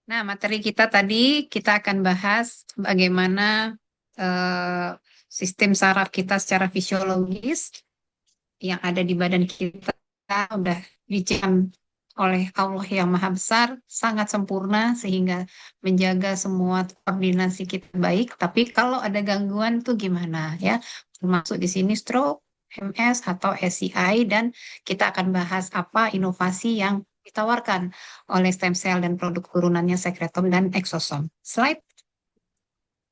Nah, materi kita tadi kita akan bahas bagaimana eh, sistem saraf kita secara fisiologis yang ada di badan kita udah diciptakan oleh Allah yang Maha Besar, sangat sempurna sehingga menjaga semua koordinasi kita baik. Tapi kalau ada gangguan tuh gimana ya? Termasuk di sini stroke, MS atau SCI dan kita akan bahas apa inovasi yang ditawarkan oleh stem cell dan produk turunannya sekretom dan eksosom. Slide.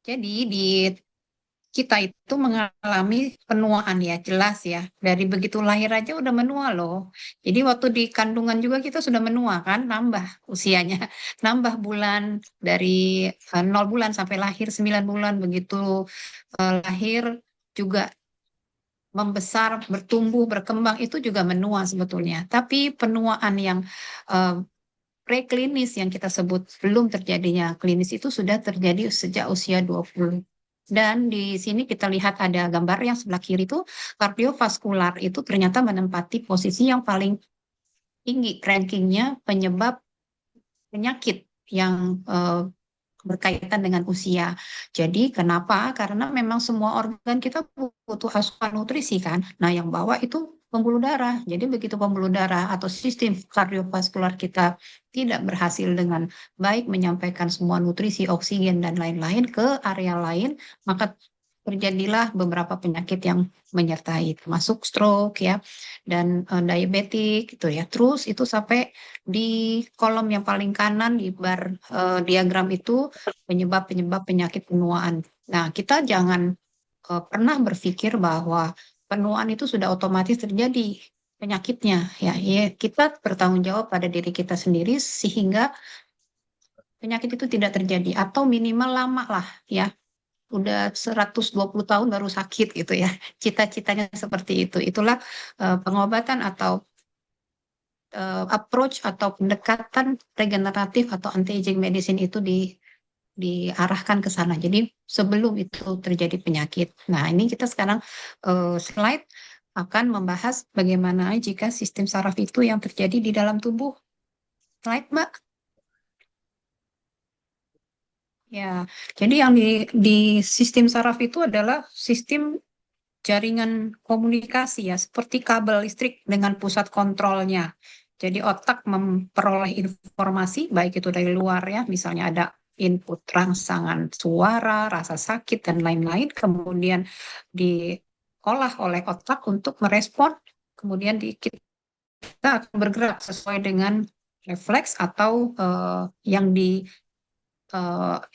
Jadi di kita itu mengalami penuaan ya, jelas ya. Dari begitu lahir aja udah menua loh. Jadi waktu di kandungan juga kita sudah menua kan, nambah usianya, nambah bulan dari 0 bulan sampai lahir 9 bulan begitu lahir juga membesar, bertumbuh, berkembang itu juga menua sebetulnya. Tapi penuaan yang eh, preklinis yang kita sebut belum terjadinya klinis itu sudah terjadi sejak usia 20. Dan di sini kita lihat ada gambar yang sebelah kiri itu kardiovaskular itu ternyata menempati posisi yang paling tinggi rankingnya penyebab penyakit yang berkaitan dengan usia. Jadi kenapa? Karena memang semua organ kita butuh asupan nutrisi kan. Nah, yang bawah itu pembuluh darah. Jadi begitu pembuluh darah atau sistem kardiovaskular kita tidak berhasil dengan baik menyampaikan semua nutrisi, oksigen dan lain-lain ke area lain, maka terjadilah beberapa penyakit yang menyertai, termasuk stroke ya dan diabetik gitu ya. Terus itu sampai di kolom yang paling kanan di bar diagram itu penyebab-penyebab penyakit penuaan. Nah, kita jangan pernah berpikir bahwa penuaan itu sudah otomatis terjadi penyakitnya ya. Ya, kita bertanggung jawab pada diri kita sendiri sehingga penyakit itu tidak terjadi atau minimal lama lah ya. Udah 120 tahun baru sakit gitu ya. Cita-citanya seperti itu. Itulah pengobatan atau approach atau pendekatan regeneratif atau anti-aging medicine itu diarahkan ke sana. Jadi sebelum itu terjadi penyakit. Nah, ini kita sekarang slide akan membahas bagaimana jika sistem saraf itu yang terjadi di dalam tubuh. Slide, Mbak. Ya, jadi yang di sistem saraf itu adalah sistem jaringan komunikasi ya, seperti kabel listrik dengan pusat kontrolnya. Jadi otak memperoleh informasi, baik itu dari luar ya, misalnya ada input rangsangan suara, rasa sakit, dan lain-lain, kemudian diolah oleh otak untuk merespon, kemudian kita akan bergerak sesuai dengan refleks atau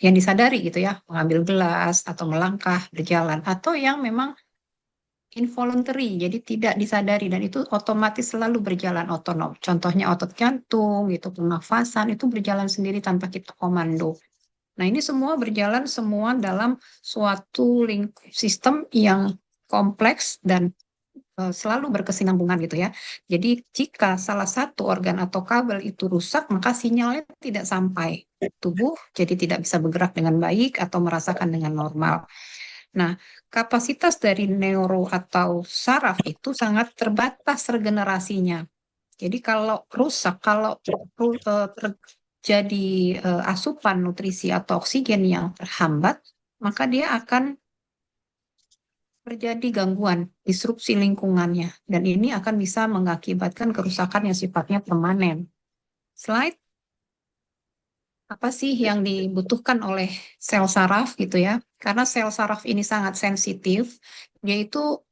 yang disadari gitu ya, mengambil gelas atau melangkah, berjalan, atau yang memang involuntary, jadi tidak disadari dan itu otomatis selalu berjalan otonom. Contohnya otot jantung, itu pernafasan, itu berjalan sendiri tanpa kita komando. Nah, ini semua berjalan semua dalam suatu sistem yang kompleks dan selalu berkesinambungan gitu ya. Jadi jika salah satu organ atau kabel itu rusak, maka sinyalnya tidak sampai tubuh, jadi tidak bisa bergerak dengan baik atau merasakan dengan normal. Nah, kapasitas dari neuro atau saraf itu sangat terbatas regenerasinya. Jadi kalau rusak, kalau terjadi asupan nutrisi atau oksigen yang terhambat, maka dia akan terjadi gangguan, disrupsi lingkungannya. Dan ini akan bisa mengakibatkan kerusakan yang sifatnya permanen. Slide, apa sih yang dibutuhkan oleh sel saraf gitu ya? Karena sel saraf ini sangat sensitif, yaitu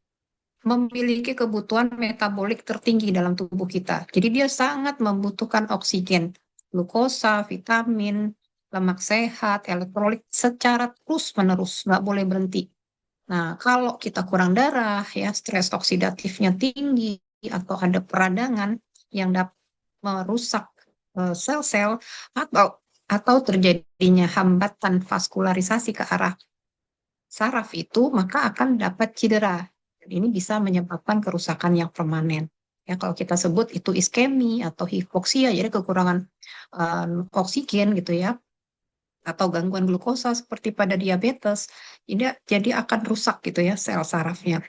memiliki kebutuhan metabolik tertinggi dalam tubuh kita. Jadi dia sangat membutuhkan oksigen, glukosa, vitamin, lemak sehat, elektrolit secara terus-menerus, nggak boleh berhenti. Nah, kalau kita kurang darah, ya stres oksidatifnya tinggi, atau ada peradangan yang dapat merusak sel-sel, atau terjadinya hambatan vaskularisasi ke arah saraf itu, maka akan dapat cedera. Dan ini bisa menyebabkan kerusakan yang permanen. Ya, kalau kita sebut itu iskemi atau hipoksia, jadi kekurangan oksigen gitu ya, atau gangguan glukosa seperti pada diabetes, jadi akan rusak gitu ya sel sarafnya.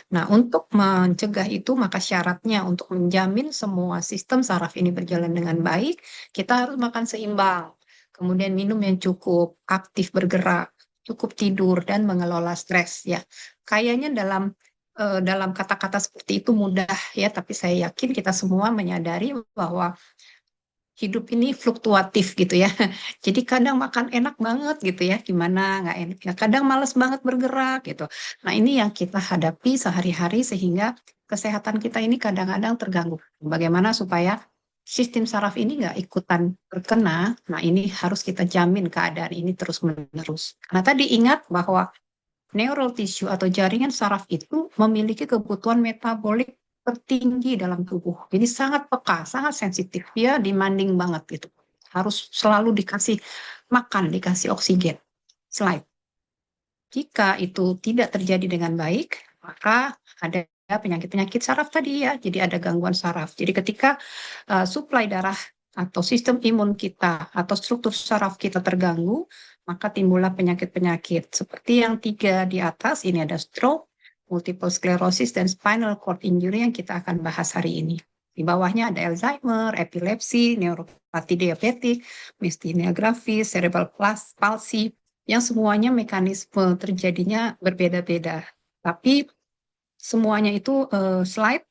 Nah, untuk mencegah itu, maka syaratnya untuk menjamin semua sistem saraf ini berjalan dengan baik, kita harus makan seimbang. kemudian minum yang cukup, aktif bergerak, cukup tidur, dan mengelola stres ya. Kayaknya dalam kata-kata seperti itu mudah ya, tapi saya yakin kita semua menyadari bahwa hidup ini fluktuatif gitu ya. Jadi kadang makan enak banget gitu ya, gimana nggak enak ya. Kadang males banget bergerak gitu. Nah ini yang kita hadapi sehari-hari sehingga kesehatan kita ini kadang-kadang terganggu. Bagaimana supaya sistem saraf ini nggak ikutan terkena? Nah ini harus kita jamin keadaan ini terus-menerus. Karena tadi ingat bahwa neural tissue atau jaringan saraf itu memiliki kebutuhan metabolik tertinggi dalam tubuh. Jadi sangat peka, sangat sensitif. Dia demanding banget gitu. Harus selalu dikasih makan, dikasih oksigen. Slide. Jika itu tidak terjadi dengan baik, maka ada penyakit-penyakit saraf tadi ya. Jadi ada gangguan saraf. Jadi ketika suplai darah atau sistem imun kita atau struktur saraf kita terganggu, maka timbullah penyakit-penyakit seperti yang 3 di atas. Ini ada stroke, multiple sclerosis, dan spinal cord injury yang kita akan bahas hari ini. Di bawahnya ada Alzheimer, epilepsi, neuropati diabetik, myasthenia gravis, cerebral palsy, yang semuanya mekanisme terjadinya berbeda-beda. Tapi semuanya itu slide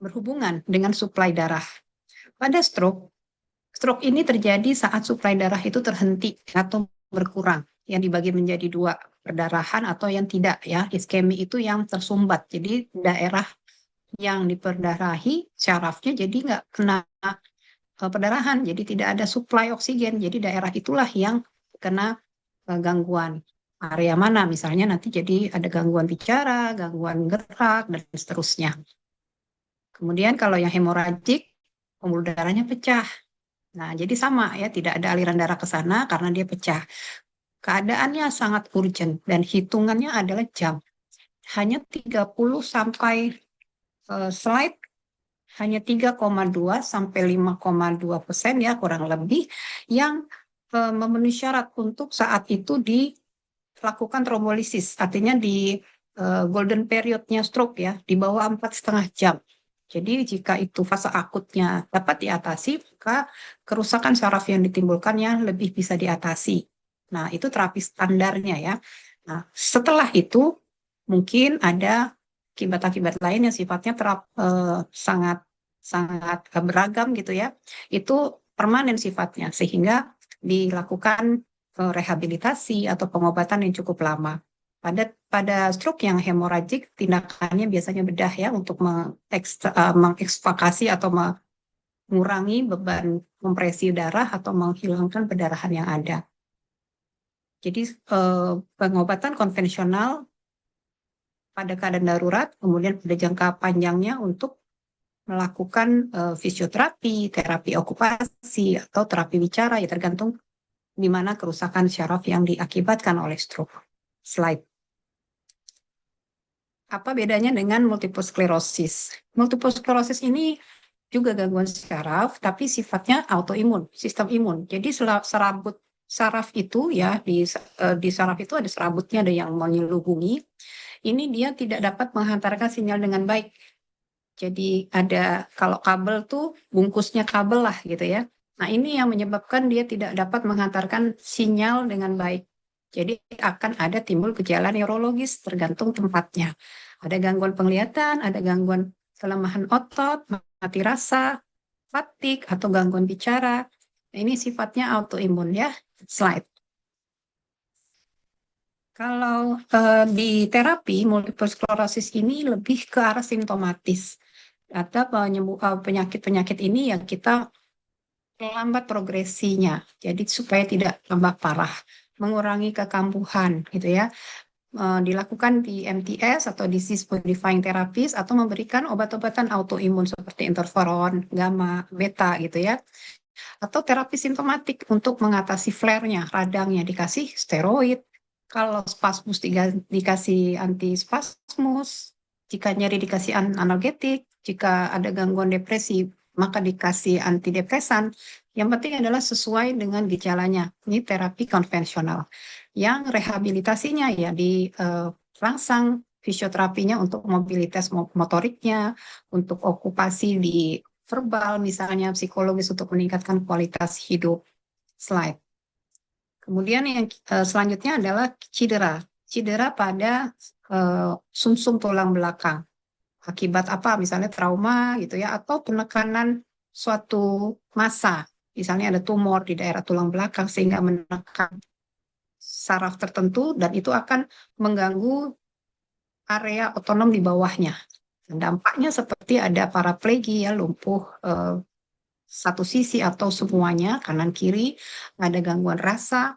berhubungan dengan suplai darah. Pada stroke ini terjadi saat suplai darah itu terhenti atau berkurang, yang dibagi menjadi 2, perdarahan atau yang tidak ya. Iskemi itu yang tersumbat. Jadi daerah yang diperdarahi syarafnya jadi nggak kena perdarahan, jadi tidak ada suplai oksigen. Jadi daerah itulah yang kena gangguan. Area mana misalnya nanti jadi ada gangguan bicara, gangguan gerak, dan seterusnya. Kemudian kalau yang hemoragik, pembuluh darahnya pecah. Nah, jadi sama ya, tidak ada aliran darah ke sana karena dia pecah. Keadaannya sangat urgent dan hitungannya adalah jam. Hanya 30 sampai slide, hanya 3,2 sampai 5,2% ya kurang lebih yang memenuhi syarat untuk saat itu dilakukan trombolisis. Artinya di golden periodnya stroke ya, di bawah 4,5 jam. Jadi jika itu fase akutnya dapat diatasi, maka kerusakan saraf yang ditimbulkannya lebih bisa diatasi. Nah, itu terapi standarnya ya. Nah, setelah itu mungkin ada akibat-akibat lain yang sifatnya sangat sangat beragam gitu ya. Itu permanen sifatnya sehingga dilakukan rehabilitasi atau pengobatan yang cukup lama. Pada stroke yang hemoragik, tindakannya biasanya bedah ya untuk mengeksvakasi atau mengurangi beban kompresi darah atau menghilangkan perdarahan yang ada. Jadi pengobatan konvensional pada keadaan darurat, kemudian pada jangka panjangnya untuk melakukan fisioterapi, terapi okupasi, atau terapi bicara, ya tergantung di mana kerusakan syaraf yang diakibatkan oleh stroke. Slide. Apa bedanya dengan multiple sclerosis? Multiple sclerosis ini juga gangguan syaraf, tapi sifatnya autoimun, sistem imun. Jadi serabut saraf itu ya, di saraf itu ada serabutnya, ada yang menyelubungi. Ini dia tidak dapat menghantarkan sinyal dengan baik. Jadi ada, kalau kabel tuh bungkusnya kabel lah gitu ya. Nah ini yang menyebabkan dia tidak dapat menghantarkan sinyal dengan baik. Jadi akan ada timbul gejala neurologis tergantung tempatnya. Ada gangguan penglihatan, ada gangguan kelemahan otot, mati rasa, fatik, atau gangguan bicara. Nah, ini sifatnya autoimun ya. Slide. Kalau di terapi multiple sclerosis ini lebih ke arah simptomatis. Ada penyakit-penyakit ini yang kita melambat progresinya, jadi supaya tidak tambah parah, mengurangi kekambuhan gitu ya. Dilakukan di MTS atau disease modifying therapies atau memberikan obat-obatan autoimun seperti interferon, gamma, beta gitu ya. Atau terapi simptomatik untuk mengatasi flare-nya, radangnya dikasih steroid. Kalau spasmus dikasih antispasmus, jika nyeri dikasih analgetik, jika ada gangguan depresi maka dikasih antidepresan. Yang penting adalah sesuai dengan gejalanya. Ini terapi konvensional. Yang rehabilitasinya ya dirangsang fisioterapinya untuk mobilitas motoriknya, untuk okupasi di verbal, misalnya psikologis untuk meningkatkan kualitas hidup. Slide. Kemudian yang selanjutnya adalah cedera. Cedera pada sumsum tulang belakang. Akibat apa? Misalnya trauma gitu ya, atau penekanan suatu massa. Misalnya ada tumor di daerah tulang belakang sehingga menekan saraf tertentu dan itu akan mengganggu area otonom di bawahnya. Dampaknya seperti ada paraplegia, lumpuh satu sisi atau semuanya, kanan kiri, ada gangguan rasa,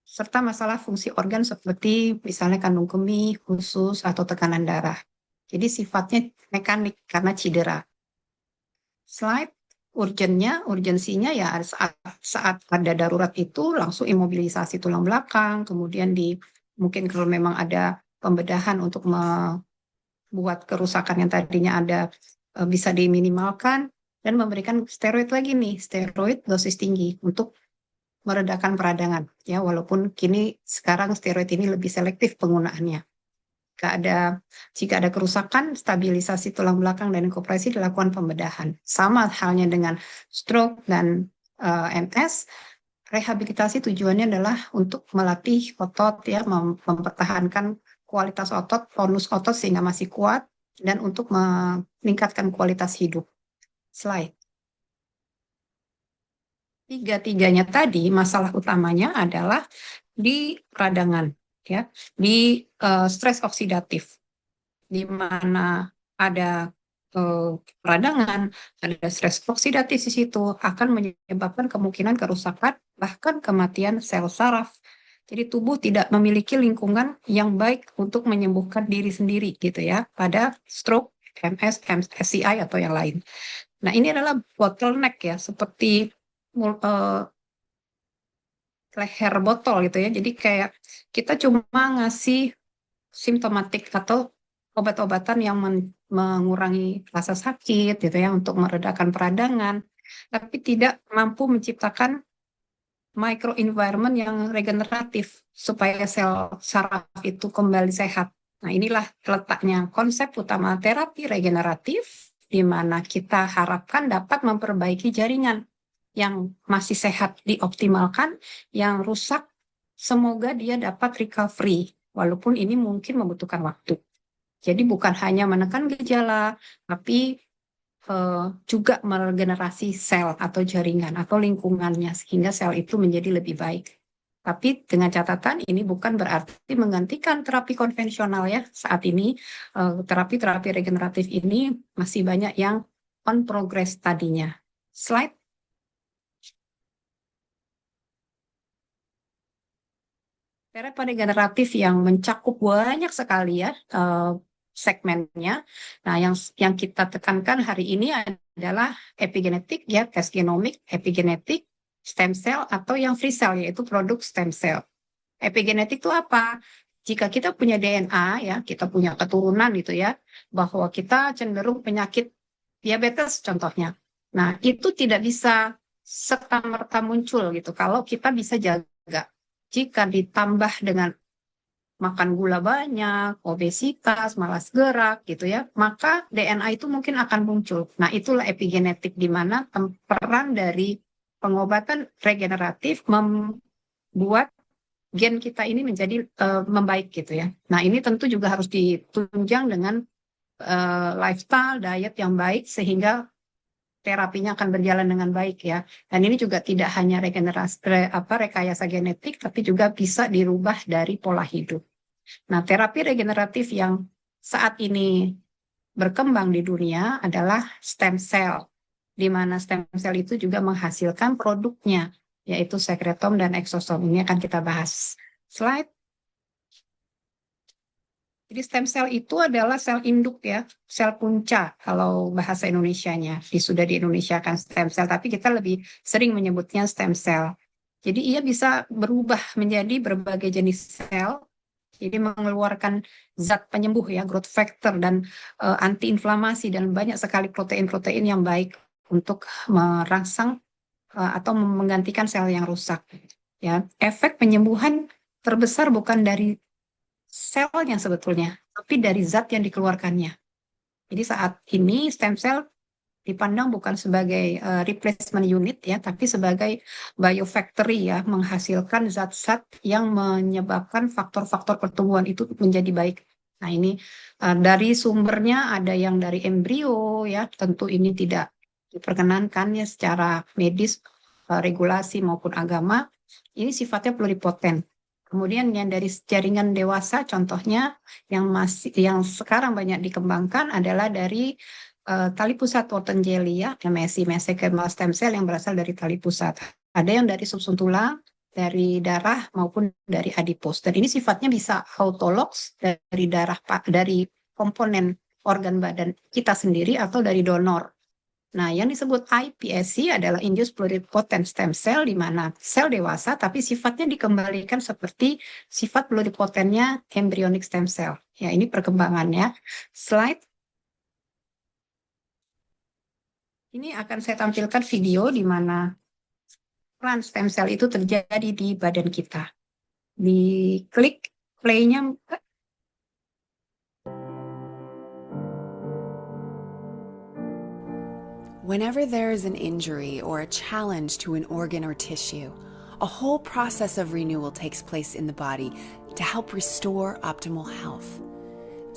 serta masalah fungsi organ seperti misalnya kandung kemih, usus, atau tekanan darah. Jadi sifatnya mekanik karena cedera. Slide urgensinya ya saat ada darurat itu langsung imobilisasi tulang belakang, kemudian mungkin kalau memang ada pembedahan untuk membuat kerusakan yang tadinya ada bisa diminimalkan dan memberikan steroid lagi nih, steroid dosis tinggi untuk meredakan peradangan ya, walaupun kini sekarang steroid ini lebih selektif penggunaannya. Jika ada kerusakan, stabilisasi tulang belakang dan kompresi dilakukan pembedahan. Sama halnya dengan stroke dan MS, rehabilitasi tujuannya adalah untuk melatih otot ya, mempertahankan kualitas otot, tonus otot sehingga masih kuat dan untuk meningkatkan kualitas hidup. Slide. Tiga-tiganya tadi masalah utamanya adalah di peradangan ya, di stres oksidatif di mana ada peradangan, ada stres oksidatif di situ akan menyebabkan kemungkinan kerusakan bahkan kematian sel saraf. Jadi tubuh tidak memiliki lingkungan yang baik untuk menyembuhkan diri sendiri gitu ya pada stroke, MS, SCI atau yang lain. Nah, ini adalah bottleneck ya, seperti leher botol gitu ya. Jadi kayak kita cuma ngasih simptomatik atau obat-obatan yang mengurangi rasa sakit gitu ya untuk meredakan peradangan, tapi tidak mampu menciptakan microenvironment yang regeneratif supaya sel saraf itu kembali sehat. Nah, inilah letaknya konsep utama terapi regeneratif di mana kita harapkan dapat memperbaiki jaringan yang masih sehat dioptimalkan, yang rusak semoga dia dapat recovery, walaupun ini mungkin membutuhkan waktu. Jadi bukan hanya menekan gejala, tapi juga meregenerasi sel atau jaringan atau lingkungannya sehingga sel itu menjadi lebih baik. Tapi dengan catatan ini bukan berarti menggantikan terapi konvensional ya. Saat ini terapi-terapi regeneratif ini masih banyak yang on progress tadinya. Slide. Terapi regeneratif yang mencakup banyak sekali ya segmennya. Nah, yang kita tekankan hari ini adalah epigenetik ya, tes genomik, epigenetik, stem cell atau yang free cell yaitu produk stem cell. Epigenetik itu apa? Jika kita punya DNA ya, kita punya keturunan gitu ya, bahwa kita cenderung penyakit diabetes contohnya. Nah, itu tidak bisa serta-merta muncul gitu kalau kita bisa jaga. Jika ditambah dengan makan gula banyak, obesitas, malas gerak gitu ya, maka DNA itu mungkin akan muncul. Nah, itulah epigenetik di mana peran dari pengobatan regeneratif membuat gen kita ini menjadi membaik gitu ya. Nah, ini tentu juga harus ditunjang dengan lifestyle, diet yang baik sehingga terapinya akan berjalan dengan baik ya. Dan ini juga tidak hanya rekayasa genetik, tapi juga bisa dirubah dari pola hidup. Nah, terapi regeneratif yang saat ini berkembang di dunia adalah stem cell, di mana stem cell itu juga menghasilkan produknya, yaitu sekretom dan eksosom. Ini akan kita bahas. Slide. Jadi stem cell itu adalah sel induk ya, sel punca kalau bahasa Indonesianya. Sudah di Indonesia kan stem cell, tapi kita lebih sering menyebutnya stem cell. Jadi ia bisa berubah menjadi berbagai jenis sel, jadi mengeluarkan zat penyembuh ya, growth factor dan antiinflamasi dan banyak sekali protein-protein yang baik untuk merangsang atau menggantikan sel yang rusak. Ya, efek penyembuhan terbesar bukan dari selnya sebetulnya, tapi dari zat yang dikeluarkannya. Jadi saat ini stem cell dipandang bukan sebagai replacement unit ya, tapi sebagai biofactory ya, menghasilkan zat-zat yang menyebabkan faktor-faktor pertumbuhan itu menjadi baik. Nah, ini dari sumbernya ada yang dari embrio ya, tentu ini tidak diperkenankan ya secara medis, regulasi maupun agama. Ini sifatnya pluripoten. Kemudian yang dari jaringan dewasa, contohnya yang sekarang banyak dikembangkan adalah dari tali pusat Wharton-Jelly ya, mesenchymal stem cell yang berasal dari tali pusat. Ada yang dari sumsum tulang, dari darah maupun dari adipos. Dan ini sifatnya bisa autologs dari darah, dari komponen organ badan kita sendiri atau dari donor. Nah, yang disebut iPSC adalah induced pluripotent stem cell, di mana sel dewasa tapi sifatnya dikembalikan seperti sifat pluripotennya embryonic stem cell. Ya, ini perkembangannya. Slide. Ini akan saya tampilkan video di mana peran stem cell itu terjadi di badan kita. Di klik play-nya. Whenever there is an injury or a challenge to an organ or tissue, a whole process of renewal takes place in the body to help restore optimal health.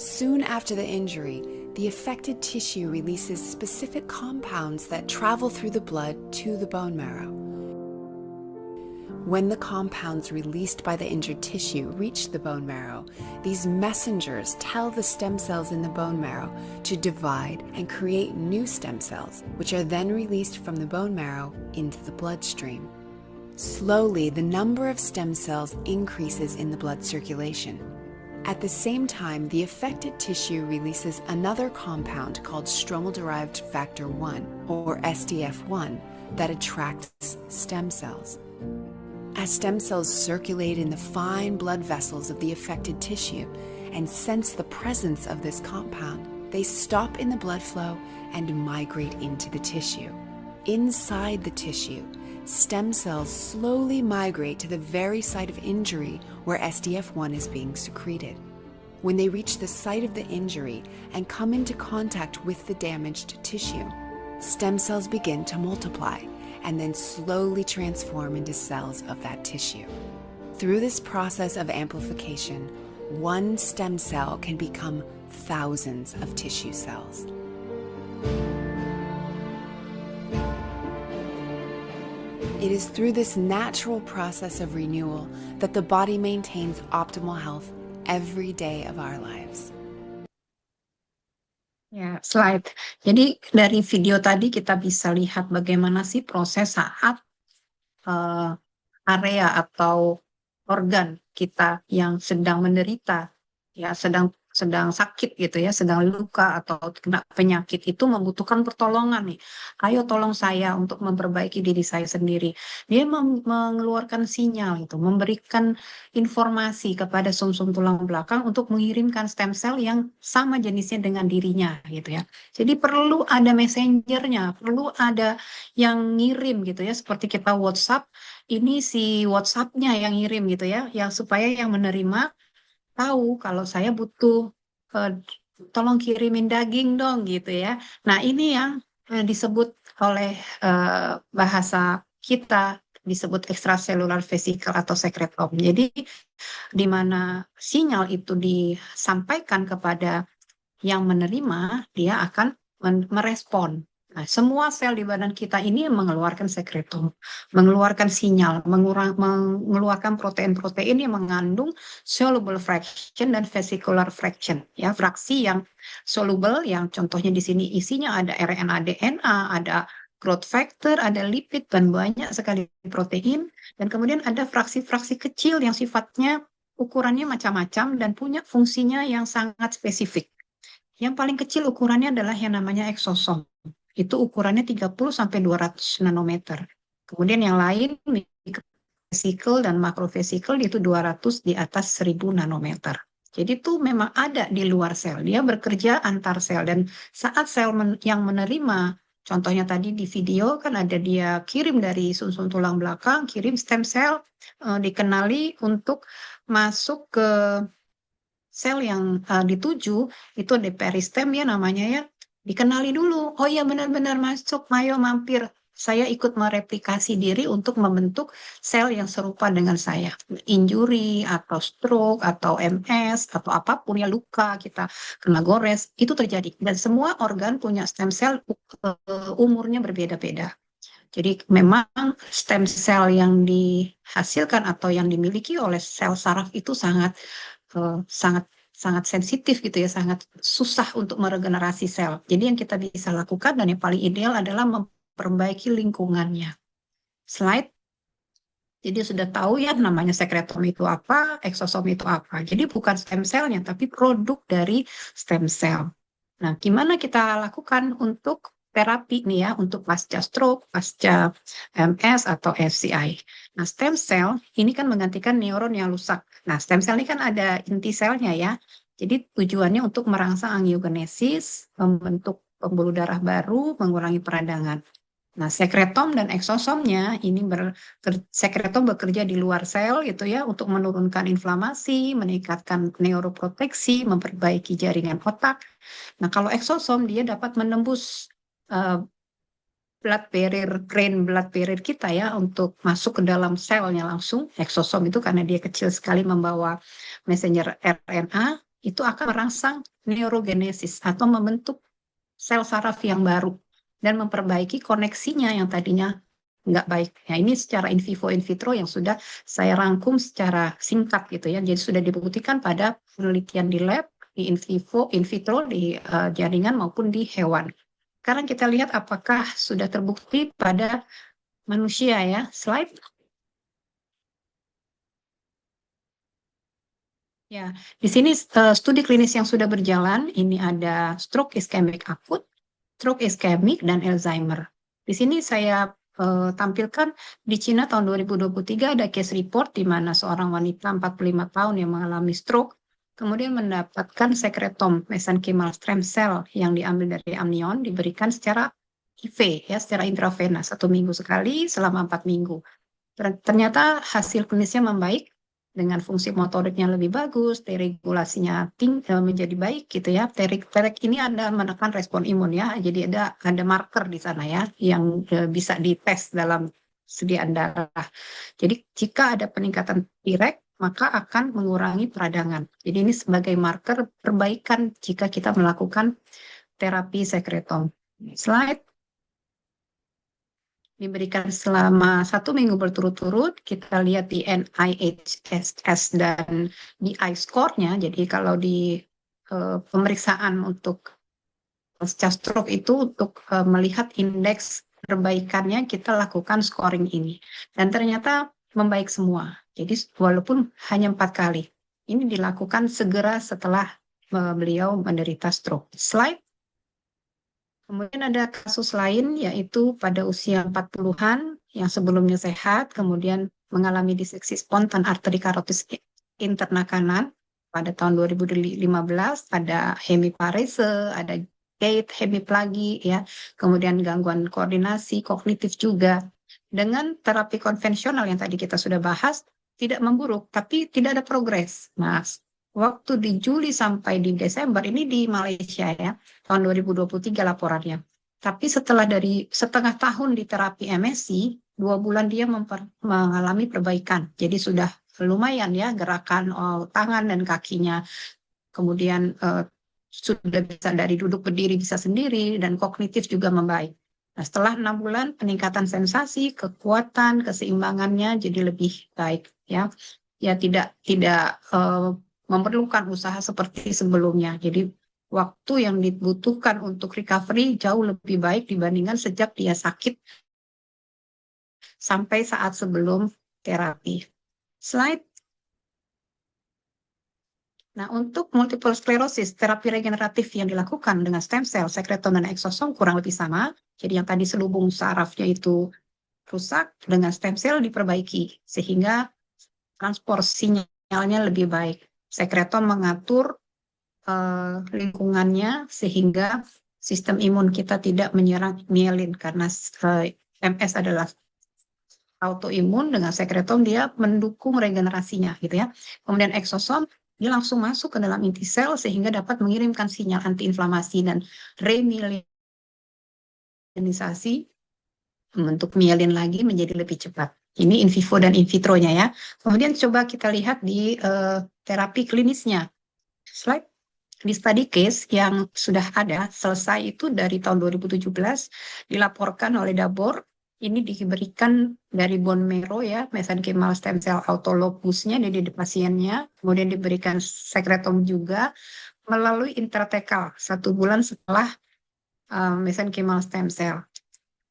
Soon after the injury, the affected tissue releases specific compounds that travel through the blood to the bone marrow. When the compounds released by the injured tissue reach the bone marrow, these messengers tell the stem cells in the bone marrow to divide and create new stem cells, which are then released from the bone marrow into the bloodstream. Slowly, the number of stem cells increases in the blood circulation. At the same time, the affected tissue releases another compound called stromal-derived factor 1, or SDF1, that attracts stem cells. As stem cells circulate in the fine blood vessels of the affected tissue and sense the presence of this compound, they stop in the blood flow and migrate into the tissue. Inside the tissue, stem cells slowly migrate to the very site of injury where SDF1 is being secreted. When they reach the site of the injury and come into contact with the damaged tissue, stem cells begin to multiply and then slowly transform into cells of that tissue. Through this process of amplification, one stem cell can become thousands of tissue cells. It is through this natural process of renewal that the body maintains optimal health every day of our lives. Ya, slide. Jadi dari video tadi kita bisa lihat bagaimana sih proses saat area atau organ kita yang sedang menderita, ya sedang sakit gitu ya, sedang luka atau kena penyakit itu membutuhkan pertolongan nih. Ayo tolong saya untuk memperbaiki diri saya sendiri. Dia mengeluarkan sinyal itu, memberikan informasi kepada sumsum tulang belakang untuk mengirimkan stem cell yang sama jenisnya dengan dirinya gitu ya. Jadi perlu ada messengernya, perlu ada yang ngirim gitu ya, seperti kita WhatsApp, ini si WhatsApp-nya yang ngirim gitu ya, yang supaya yang menerima tahu kalau saya butuh tolong kirimin daging dong gitu ya. Nah, ini yang disebut oleh bahasa kita disebut extracellular vesicle atau secretome. Jadi di mana sinyal itu disampaikan kepada yang menerima, dia akan merespon. Nah, semua sel di badan kita ini mengeluarkan sekretom, mengeluarkan sinyal, mengeluarkan protein-protein yang mengandung soluble fraction dan vesicular fraction. Ya, fraksi yang soluble, yang contohnya di sini isinya ada RNA, DNA, ada growth factor, ada lipid, dan banyak sekali protein. Dan kemudian ada fraksi-fraksi kecil yang sifatnya ukurannya macam-macam dan punya fungsinya yang sangat spesifik. Yang paling kecil ukurannya adalah yang namanya eksosom. Itu ukurannya 30-200 nanometer. Kemudian yang lain, microvesicle dan macrovesicle itu 200 di atas 1000 nanometer. Jadi itu memang ada di luar sel. Dia bekerja antar sel. Dan saat sel yang menerima, contohnya tadi di video kan ada dia kirim dari sumsum tulang belakang, kirim stem cell, dikenali untuk masuk ke sel yang dituju, itu ada peristem ya namanya ya. dikenali dulu. Oh iya benar-benar masuk, Mayo mampir. Saya ikut mereplikasi diri untuk membentuk sel yang serupa dengan saya. Injury atau stroke atau MS atau apapun ya, luka kita kena gores itu terjadi. Dan semua organ punya stem cell, umurnya berbeda-beda. Jadi memang stem cell yang dihasilkan atau yang dimiliki oleh sel saraf itu sangat sangat sensitif gitu ya, sangat susah untuk meregenerasi sel. Jadi yang kita bisa lakukan dan yang paling ideal adalah memperbaiki lingkungannya. Slide. Jadi sudah tahu ya namanya sekretom itu apa, eksosom itu apa. Jadi bukan stem cell-nya, tapi produk dari stem cell. Nah, gimana kita lakukan untuk terapi nih ya, untuk pasca stroke, pasca MS atau FCI. Nah, stem cell ini kan menggantikan neuron yang rusak. Nah, stem cell ini kan ada inti selnya ya. Jadi tujuannya untuk merangsang angiogenesis, membentuk pembuluh darah baru, mengurangi peradangan. Nah, sekretom dan eksosomnya ini sekretom bekerja di luar sel gitu ya untuk menurunkan inflamasi, meningkatkan neuroproteksi, memperbaiki jaringan otak. Nah, kalau eksosom dia dapat menembus uh, blood barrier kita ya untuk masuk ke dalam selnya langsung. Eksosom itu karena dia kecil sekali membawa messenger RNA, itu akan merangsang neurogenesis atau membentuk sel saraf yang baru dan memperbaiki koneksinya yang tadinya nggak baik. Ya, ini secara in vivo, in vitro yang sudah saya rangkum secara singkat gitu ya. Jadi sudah dibuktikan pada penelitian di lab, di in vivo, in vitro, di jaringan maupun di hewan. Sekarang kita lihat apakah sudah terbukti pada manusia ya. Slide. Ya, di sini studi klinis yang sudah berjalan, ini ada stroke iskemik akut, stroke iskemik, dan Alzheimer. Di sini saya tampilkan di Cina tahun 2023 ada case report di mana seorang wanita 45 tahun yang mengalami stroke kemudian mendapatkan sekretom mesenchymal stem cell yang diambil dari amnion diberikan secara IV ya, secara intravena 1 minggu sekali selama 4 minggu. Ternyata hasil klinisnya membaik dengan fungsi motoriknya lebih bagus, deregulasinya menjadi baik gitu ya. Terek ini ada menekan respon imun ya. Jadi ada marker di sana ya yang bisa dites dalam sediaan darah. Jadi jika ada peningkatan Treg maka akan mengurangi peradangan. Jadi ini sebagai marker perbaikan jika kita melakukan terapi sekretom. Slide. Diberikan selama 1 minggu berturut-turut, kita lihat di NIHSS dan di I-score-nya. Jadi kalau di pemeriksaan untuk pasca stroke itu untuk melihat indeks perbaikannya kita lakukan scoring ini. Dan ternyata membaik semua. Jadi walaupun hanya 4 kali. Ini dilakukan segera setelah beliau menderita stroke. Slide. Kemudian ada kasus lain yaitu pada usia 40-an yang sebelumnya sehat, kemudian mengalami diseksi spontan arteri karotis interna kanan pada tahun 2015, ada hemiparese, ada gait hemiplagi, ya, kemudian gangguan koordinasi, kognitif juga. Dengan terapi konvensional yang tadi kita sudah bahas, tidak memburuk, tapi tidak ada progres. Nah, waktu di Juli sampai di Desember, ini di Malaysia ya, tahun 2023 laporannya. Tapi setelah dari setengah tahun di terapi MSc, 2 bulan dia mengalami perbaikan. Jadi sudah lumayan ya gerakan tangan dan kakinya. Kemudian sudah bisa dari duduk berdiri bisa sendiri dan kognitif juga membaik. Nah, setelah 6 bulan peningkatan sensasi, kekuatan, keseimbangannya jadi lebih baik ya. Ya tidak memerlukan usaha seperti sebelumnya. Jadi waktu yang dibutuhkan untuk recovery jauh lebih baik dibandingkan sejak dia sakit sampai saat sebelum terapi. Slide. Nah, untuk multiple sclerosis, terapi regeneratif yang dilakukan dengan stem cell, sekretom, dan eksosom kurang lebih sama. Jadi yang tadi selubung sarafnya itu rusak, dengan stem cell diperbaiki, sehingga transport sinyalnya lebih baik. Sekretom mengatur lingkungannya sehingga sistem imun kita tidak menyerang mielin, karena MS adalah autoimun, dengan sekretom dia mendukung regenerasinya gitu ya. Kemudian eksosom Dia langsung masuk ke dalam inti sel sehingga dapat mengirimkan sinyal antiinflamasi dan remyelinisasi, membentuk mielin lagi menjadi lebih cepat. Ini in vivo dan in vitronya ya. Kemudian coba kita lihat di terapi klinisnya. Slide. Di study case yang sudah ada selesai itu dari tahun 2017 dilaporkan oleh Dabor, ini diberikan dari bone marrow ya, mesenchymal stem cell autologusnya dari pasiennya, kemudian diberikan sekretom juga melalui intratekal 1 bulan setelah mesenchymal stem cell.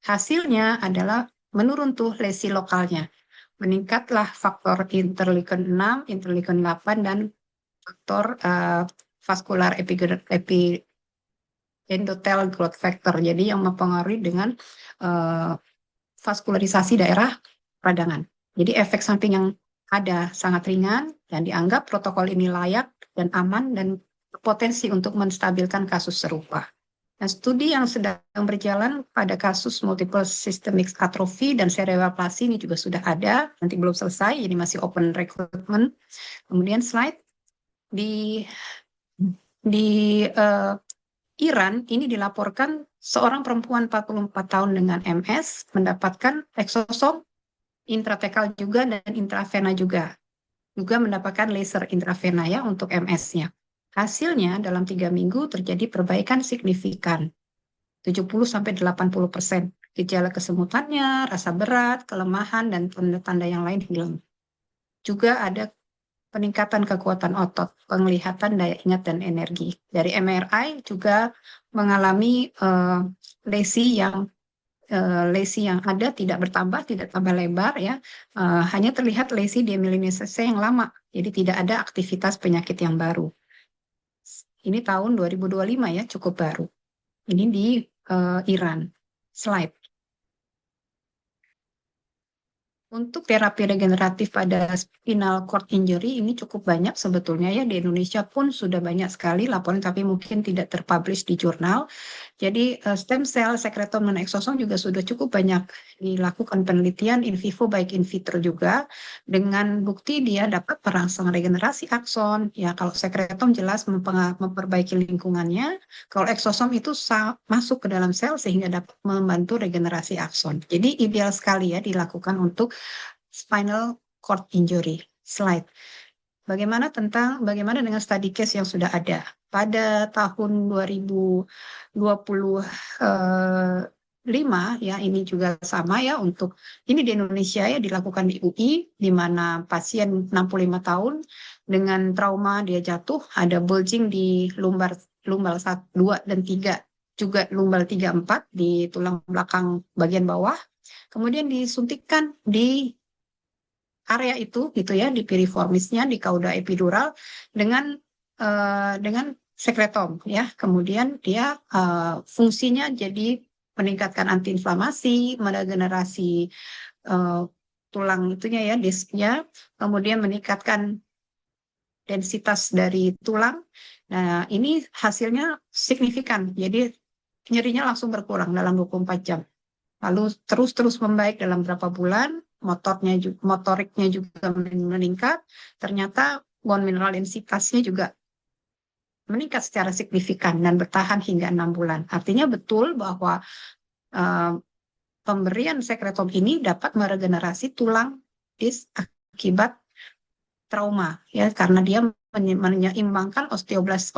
Hasilnya adalah menurun tuh lesi lokalnya, meningkatlah faktor interleukin 6, interleukin 8 dan faktor vascular endothel growth factor. Jadi yang mempengaruhi dengan vaskularisasi daerah peradangan. Jadi efek samping yang ada sangat ringan dan dianggap protokol ini layak dan aman dan berpotensi untuk menstabilkan kasus serupa. Nah, studi yang sedang berjalan pada kasus multiple systemic atrophy dan cerebroplasia ini juga sudah ada, nanti belum selesai, jadi masih open recruitment. Kemudian slide di Iran ini dilaporkan seorang perempuan 44 tahun dengan MS mendapatkan eksosom intratekal juga dan intravena juga mendapatkan laser intravena ya untuk MS-nya. Hasilnya dalam 3 minggu terjadi perbaikan signifikan 70-80%. Gejala kesemutannya, rasa berat, kelemahan, dan tanda-tanda yang lain hilang. Juga ada peningkatan kekuatan otot, penglihatan, daya ingat, dan energi. Dari MRI juga mengalami lesi yang ada tidak bertambah, tidak tambah lebar ya, hanya terlihat lesi demyelinisasi yang lama, jadi tidak ada aktivitas penyakit yang baru. Ini tahun 2025 ya, cukup baru. Ini di Iran. Slide. Untuk terapi regeneratif pada spinal cord injury ini cukup banyak sebetulnya ya, di Indonesia pun sudah banyak sekali laporan tapi mungkin tidak terpublish di jurnal. Jadi stem cell, sekretom, dan eksosom juga sudah cukup banyak dilakukan penelitian in vivo baik in vitro juga dengan bukti dia dapat merangsang regenerasi akson. Ya kalau sekretom jelas memperbaiki lingkungannya, kalau eksosom itu masuk ke dalam sel sehingga dapat membantu regenerasi akson. Jadi ideal sekali ya dilakukan untuk spinal cord injury. Slide. Bagaimana dengan study case yang sudah ada? Pada tahun 2025 ya, ini juga sama ya, untuk ini di Indonesia ya dilakukan di UI, di mana pasien 65 tahun dengan trauma dia jatuh, ada bulging di lumbal 1, 2, dan 3, juga lumbal 3, 4 di tulang belakang bagian bawah. Kemudian disuntikkan di area itu gitu ya, di piriformisnya, di kauda epidural dengan sekretom ya. Kemudian dia fungsinya jadi meningkatkan antiinflamasi, meregenerasi tulang itunya ya, disknya, kemudian meningkatkan densitas dari tulang. Nah, ini hasilnya signifikan. Jadi nyerinya langsung berkurang dalam 24 jam. Lalu terus membaik dalam beberapa bulan, motoriknya juga meningkat, ternyata bone mineral densitasnya juga meningkat secara signifikan dan bertahan hingga 6 bulan. Artinya betul bahwa pemberian sekretom ini dapat meregenerasi tulang disk akibat trauma ya, karena dia menyeimbangkan osteoklas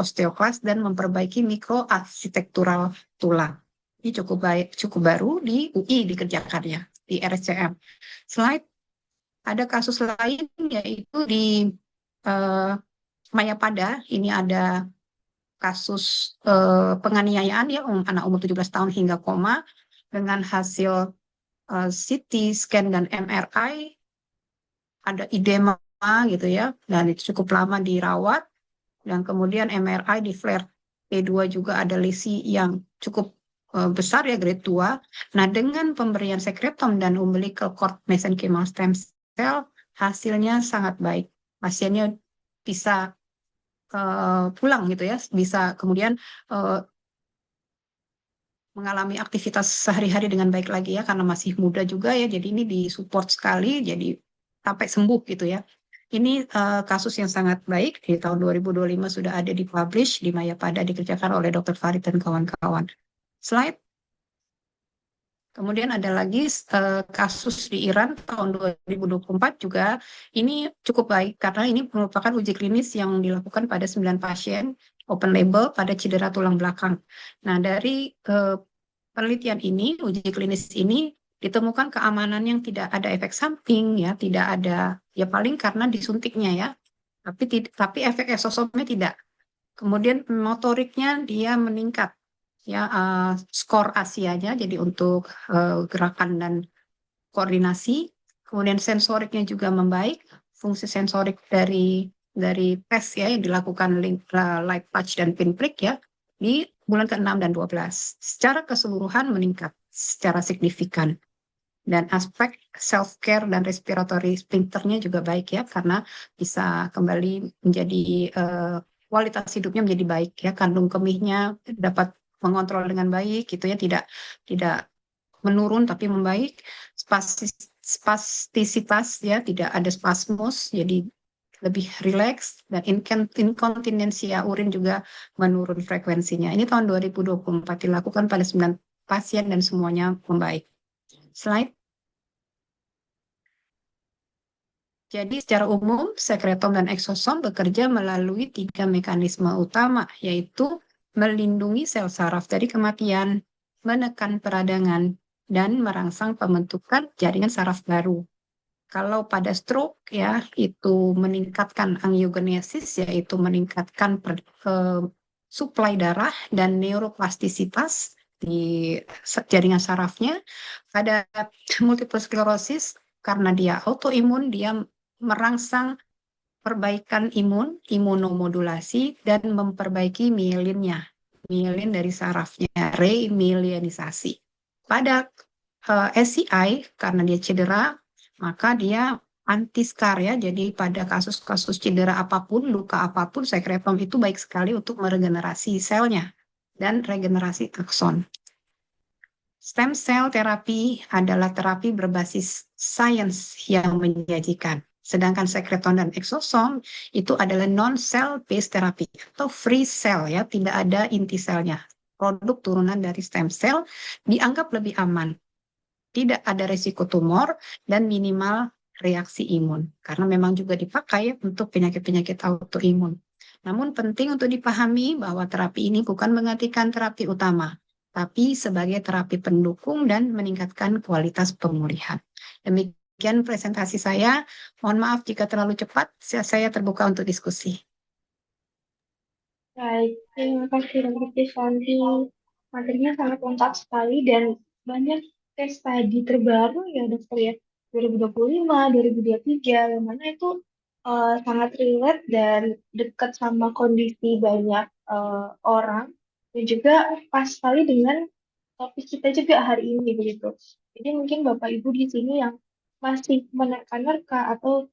dan memperbaiki mikroarsitektural tulang. Ini cukup baru di UI dikerjakannya di RSCM. Slide. Ada kasus lain yaitu di Mayapada. Ini ada kasus penganiayaan ya, anak umur 17 tahun hingga koma dengan hasil CT scan dan MRI ada edema gitu ya, dan itu cukup lama dirawat, dan kemudian MRI di flare P2 juga ada lesi yang cukup besar ya, grade 2. Nah, dengan pemberian sekretom dan umbilical cord mesenchymal stem cell, hasilnya sangat baik. Pasiennya bisa pulang gitu ya, bisa kemudian mengalami aktivitas sehari-hari dengan baik lagi ya, karena masih muda juga ya, jadi ini disupport sekali, jadi sampai sembuh gitu ya. Ini kasus yang sangat baik. Di tahun 2025 sudah ada di publish di Mayapada, dikerjakan oleh Dr. Farid dan kawan-kawan. Slide. Kemudian ada lagi kasus di Iran tahun 2024 juga. Ini cukup baik karena ini merupakan uji klinis yang dilakukan pada 9 pasien open label pada cedera tulang belakang. Nah, dari penelitian ini, uji klinis ini ditemukan keamanan yang tidak ada efek samping, ya, tidak ada, ya paling karena disuntiknya ya, tapi efek eksosomnya tidak. Kemudian motoriknya dia meningkat, ya, skor Asianya, jadi untuk gerakan dan koordinasi. Kemudian sensoriknya juga membaik, fungsi sensorik dari tes ya yang dilakukan light touch dan pinprick ya di bulan ke-6 dan 12. Secara keseluruhan meningkat secara signifikan. Dan aspek self-care dan respiratory sphincternya juga baik ya, karena bisa kembali menjadi kualitas hidupnya menjadi baik ya, kandung kemihnya dapat mengontrol dengan baik gitu ya, tidak menurun tapi membaik, spastisitas ya, tidak ada spasmus, jadi lebih rileks, dan inkontinensia urin juga menurun frekuensinya. Ini tahun 2024 dilakukan pada 9 pasien dan semuanya membaik. Slide. Jadi secara umum, sekretom dan eksosom bekerja melalui 3 mekanisme utama, yaitu melindungi sel saraf dari kematian, menekan peradangan, dan merangsang pembentukan jaringan saraf baru. Kalau pada stroke ya, itu meningkatkan angiogenesis, yaitu meningkatkan suplai darah dan neuroplastisitas di jaringan sarafnya. Pada multiple sclerosis, karena dia autoimun, dia merangsang perbaikan imunomodulasi, dan memperbaiki mielinnya, mielin dari sarafnya, remyelinisasi. Pada SCI, karena dia cedera, maka dia anti-scar ya, jadi pada kasus-kasus cedera apapun, luka apapun, sekretom itu baik sekali untuk meregenerasi selnya dan regenerasi akson. Stem cell terapi adalah terapi berbasis sains yang menjanjikan. Sedangkan sekreton dan eksosom itu adalah non-cell based therapy atau free cell ya, tidak ada inti selnya. Produk turunan dari stem cell dianggap lebih aman. Tidak ada risiko tumor dan minimal reaksi imun karena memang juga dipakai untuk penyakit-penyakit autoimun. Namun penting untuk dipahami bahwa terapi ini bukan menggantikan terapi utama, tapi sebagai terapi pendukung dan meningkatkan kualitas pemulihan. Demikian presentasi saya. Mohon maaf jika terlalu cepat. Saya terbuka untuk diskusi. Baik, terima kasih Dr. Krishanti. Materinya sangat lengkap sekali dan banyak case study terbaru ya dokter ya. 2025, 2023, yang mana itu sangat relate dan dekat sama kondisi banyak orang. Dan juga pas sekali dengan topik kita juga hari ini begitu. Jadi mungkin Bapak Ibu di sini yang masih menerka-nerka atau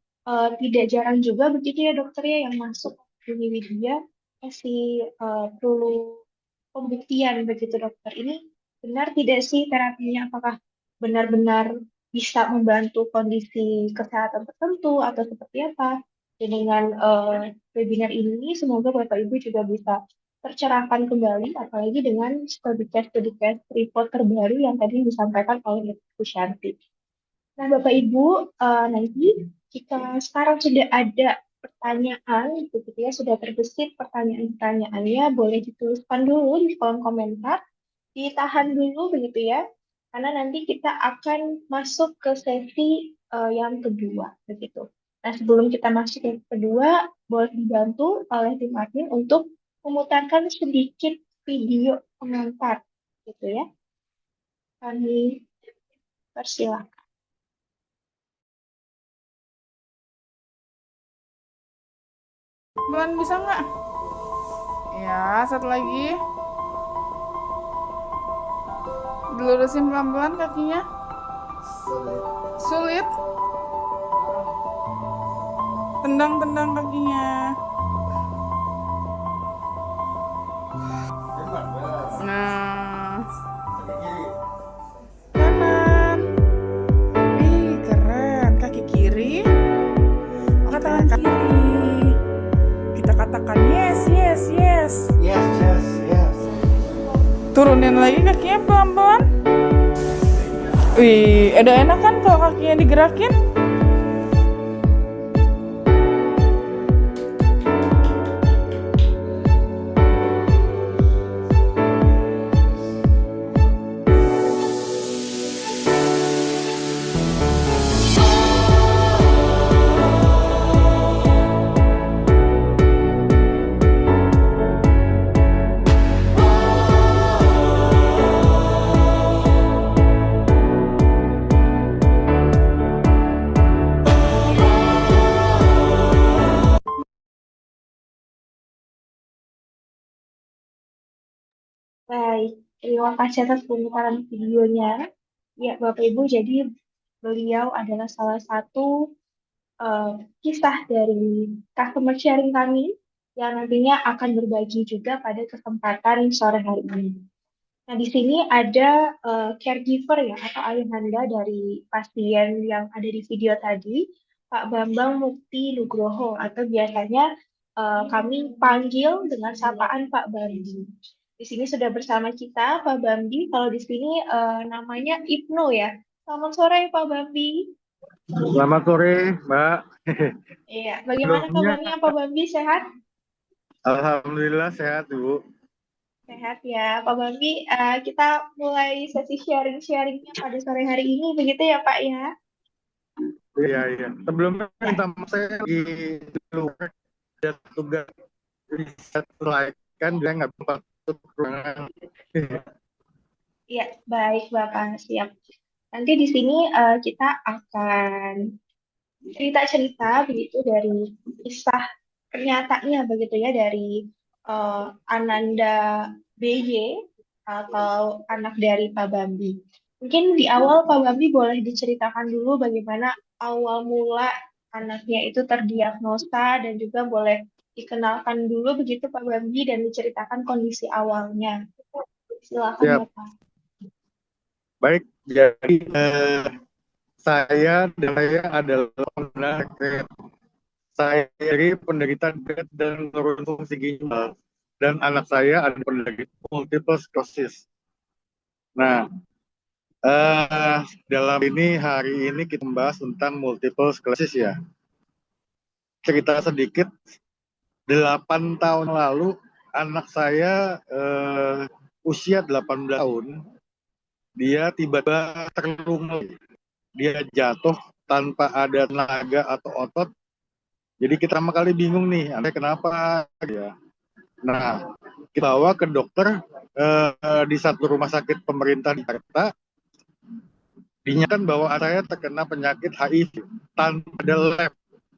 tidak jarang juga begitu ya dokter ya yang masuk di Widya masih perlu pembuktian begitu dokter. Ini benar tidak sih terapinya? Apakah benar-benar bisa membantu kondisi kesehatan tertentu atau seperti apa? Dan dengan webinar ini semoga Bapak Ibu juga bisa tercerahkan kembali, apalagi dengan studi case report terbaru yang tadi disampaikan oleh Ibu Shanti. Nah, Bapak Ibu, nanti jika sekarang sudah ada pertanyaan, begitu ya, sudah terbesit pertanyaan-pertanyaannya, boleh dituliskan dulu di kolom komentar, ditahan dulu begitu ya, karena nanti kita akan masuk ke sesi yang kedua, begitu. Nah, sebelum kita masuk ke kedua, boleh dibantu oleh tim admin untuk memutarkan sedikit video pengantar, gitu ya. Kami persilakan. Pelan bisa nggak? Ya, satu lagi. Dilurusin pelan-pelan kakinya. Sulit. Tendang-tendang kakinya. Nah. Kanan. Wih, keren. Kaki kiri. Angkat tangan Turunin lagi kakinya pelan-pelan. Wih, udah enak kan kalau kakinya digerakin? Baik, terima kasih atas pemutaran videonya. Ya, Bapak Ibu, jadi beliau adalah salah satu eh, kisah dari customer sharing kami yang nantinya akan berbagi juga pada kesempatan sore hari ini. Nah, di sini ada caregiver ya atau ayahanda dari pasien yang ada di video tadi, Pak Bambang Mukti Nugroho atau biasanya kami panggil dengan sapaan Pak Bambi. Di sini sudah bersama kita Pak Bambi. Kalau di sini namanya Ibnu ya. Selamat sore Pak Bambi. Selamat sore, Mbak. Iya, bagaimana Sebelumnya, kabarnya Pak Bambi? Sehat? Alhamdulillah sehat, Bu. Sehat ya, Pak Bambi. Kita mulai sesi sharing-sharingnya pada sore hari ini, begitu ya Pak ya? Iya, iya. Sebelumnya Ya, minta maaf, saya lagi luar, ada tugas riset kan dia nggak sempat masuk ruangan. ya, baik Bapak, siap. Nanti di sini kita akan cerita-cerita begitu dari kisah nyatanya begitu ya dari Ananda BY atau anak dari Pak Bambi. Mungkin di awal Pak Bambi boleh diceritakan dulu bagaimana awal mula anaknya itu terdiagnosa dan juga boleh dikenalkan dulu begitu Pak Bambi dan diceritakan kondisi awalnya. Silakan Siap. Bapak. Baik, jadi saya adalah penderita. Saya dari penderita berat dan turun fungsi ginjal, dan anak saya ada penderita multiple sclerosis. Nah, dalam ini hari ini kita membahas tentang multiple sclerosis ya. Cerita sedikit, 8 tahun lalu anak saya usia 18 tahun, dia tiba-tiba terlunglai. Dia jatuh tanpa ada tenaga atau otot. Jadi kita pertama kali bingung nih, anaknya kenapa ya. Nah, kita bawa ke dokter di satu rumah sakit pemerintah di Jakarta. Dinyatakan bahwa saya terkena penyakit HIV tanpa ada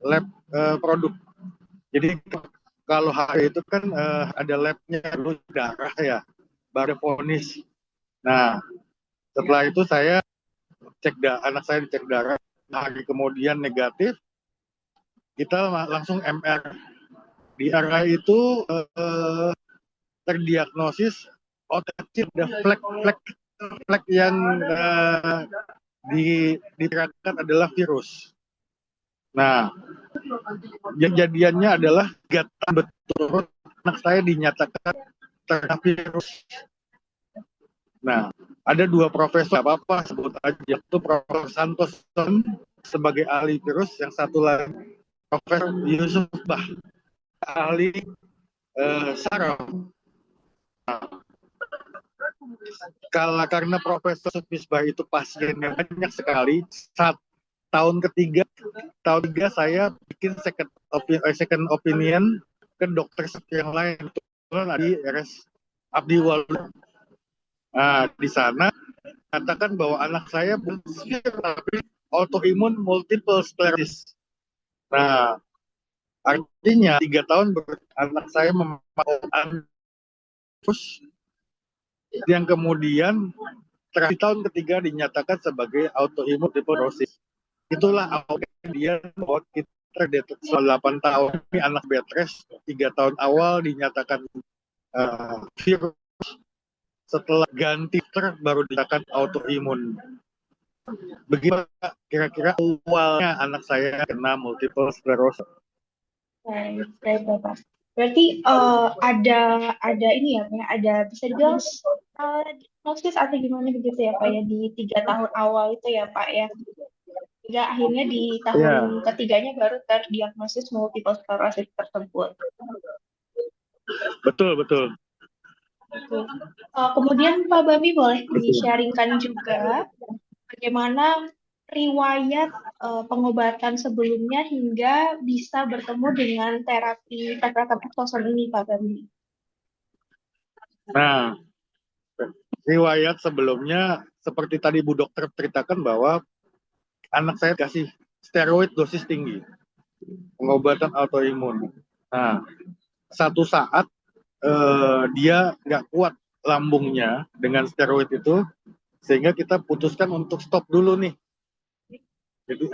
lab produk. Jadi kalau HIV itu kan ada labnya dulu darah ya, baru vonis. Nah, setelah itu saya anak saya dicek darah, hari kemudian negatif, kita langsung MR. Di MR itu terdiagnosis OTC, ada flek yang diperkirakan adalah virus. Nah, kejadiannya adalah 3 tahun berturut anak saya dinyatakan terkena virus. Nah, ada 2 profesor, apa sebut aja, itu Profesor Santoson sebagai ahli virus, yang satu lagi Profesor Yusuf Bah, ahli saraf. Nah, karena Profesor Misbah itu pasiennya banyak sekali, tahun ketiga saya bikin second opinion ke dokter yang lain, di RS Abdi Waluyo. Nah, di sana katakan bahwa anak saya bukan tapi autoimun multiple sclerosis. Nah, artinya 3 tahun anak saya memakan terus, yang kemudian di tahun ketiga dinyatakan sebagai autoimun multiple sclerosis. Itulah awalnya dia bahwa kita deteksi 8 tahun ini anak betres, 3 tahun awal dinyatakan virus, setelah ganti baru dinyatakan autoimun. Begitu kira-kira awalnya anak saya kena multiple sclerosis. Baik, Bapak. Berarti ada ini ya, Pak, ada bisa dibilang diagnosis atau gimana begitu ya Pak ya di 3 tahun awal itu ya Pak ya. Hingga akhirnya di tahun Iya, ketiganya baru terdiagnosis multiple sclerosis tersebut. betul, betul. Oke. Kemudian Pak Bami boleh Betul. di-sharingkan juga bagaimana riwayat pengobatan sebelumnya hingga bisa bertemu dengan terapi sekretom eksoson ini Pak Bami. Nah, riwayat sebelumnya seperti tadi Bu Dokter ceritakan bahwa anak saya kasih steroid dosis tinggi, pengobatan autoimun. Nah, satu saat dia nggak kuat lambungnya dengan steroid itu, sehingga kita putuskan untuk stop dulu nih. Jadi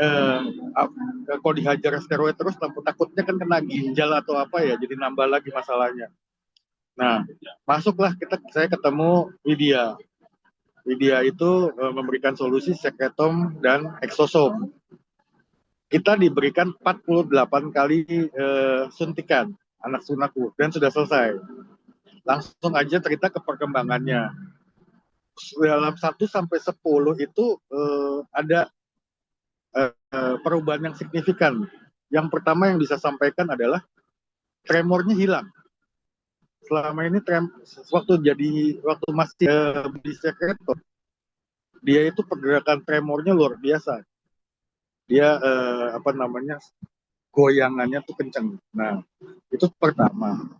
kalau dihajar steroid terus takutnya kan kena ginjal atau apa ya, jadi nambah lagi masalahnya. Nah, masuklah saya ketemu Widya. Widya itu memberikan solusi sekretom dan eksosom. Kita diberikan 48 kali suntikan anak sunakku dan sudah selesai. Langsung aja cerita ke perkembangannya. Dalam 1 sampai 10 itu ada perubahan yang signifikan. Yang pertama yang bisa sampaikan adalah tremornya hilang. Selama ini waktu masih di sekretor, dia itu pergerakan tremornya luar biasa. Dia goyangannya tuh kenceng. Nah, itu pertama.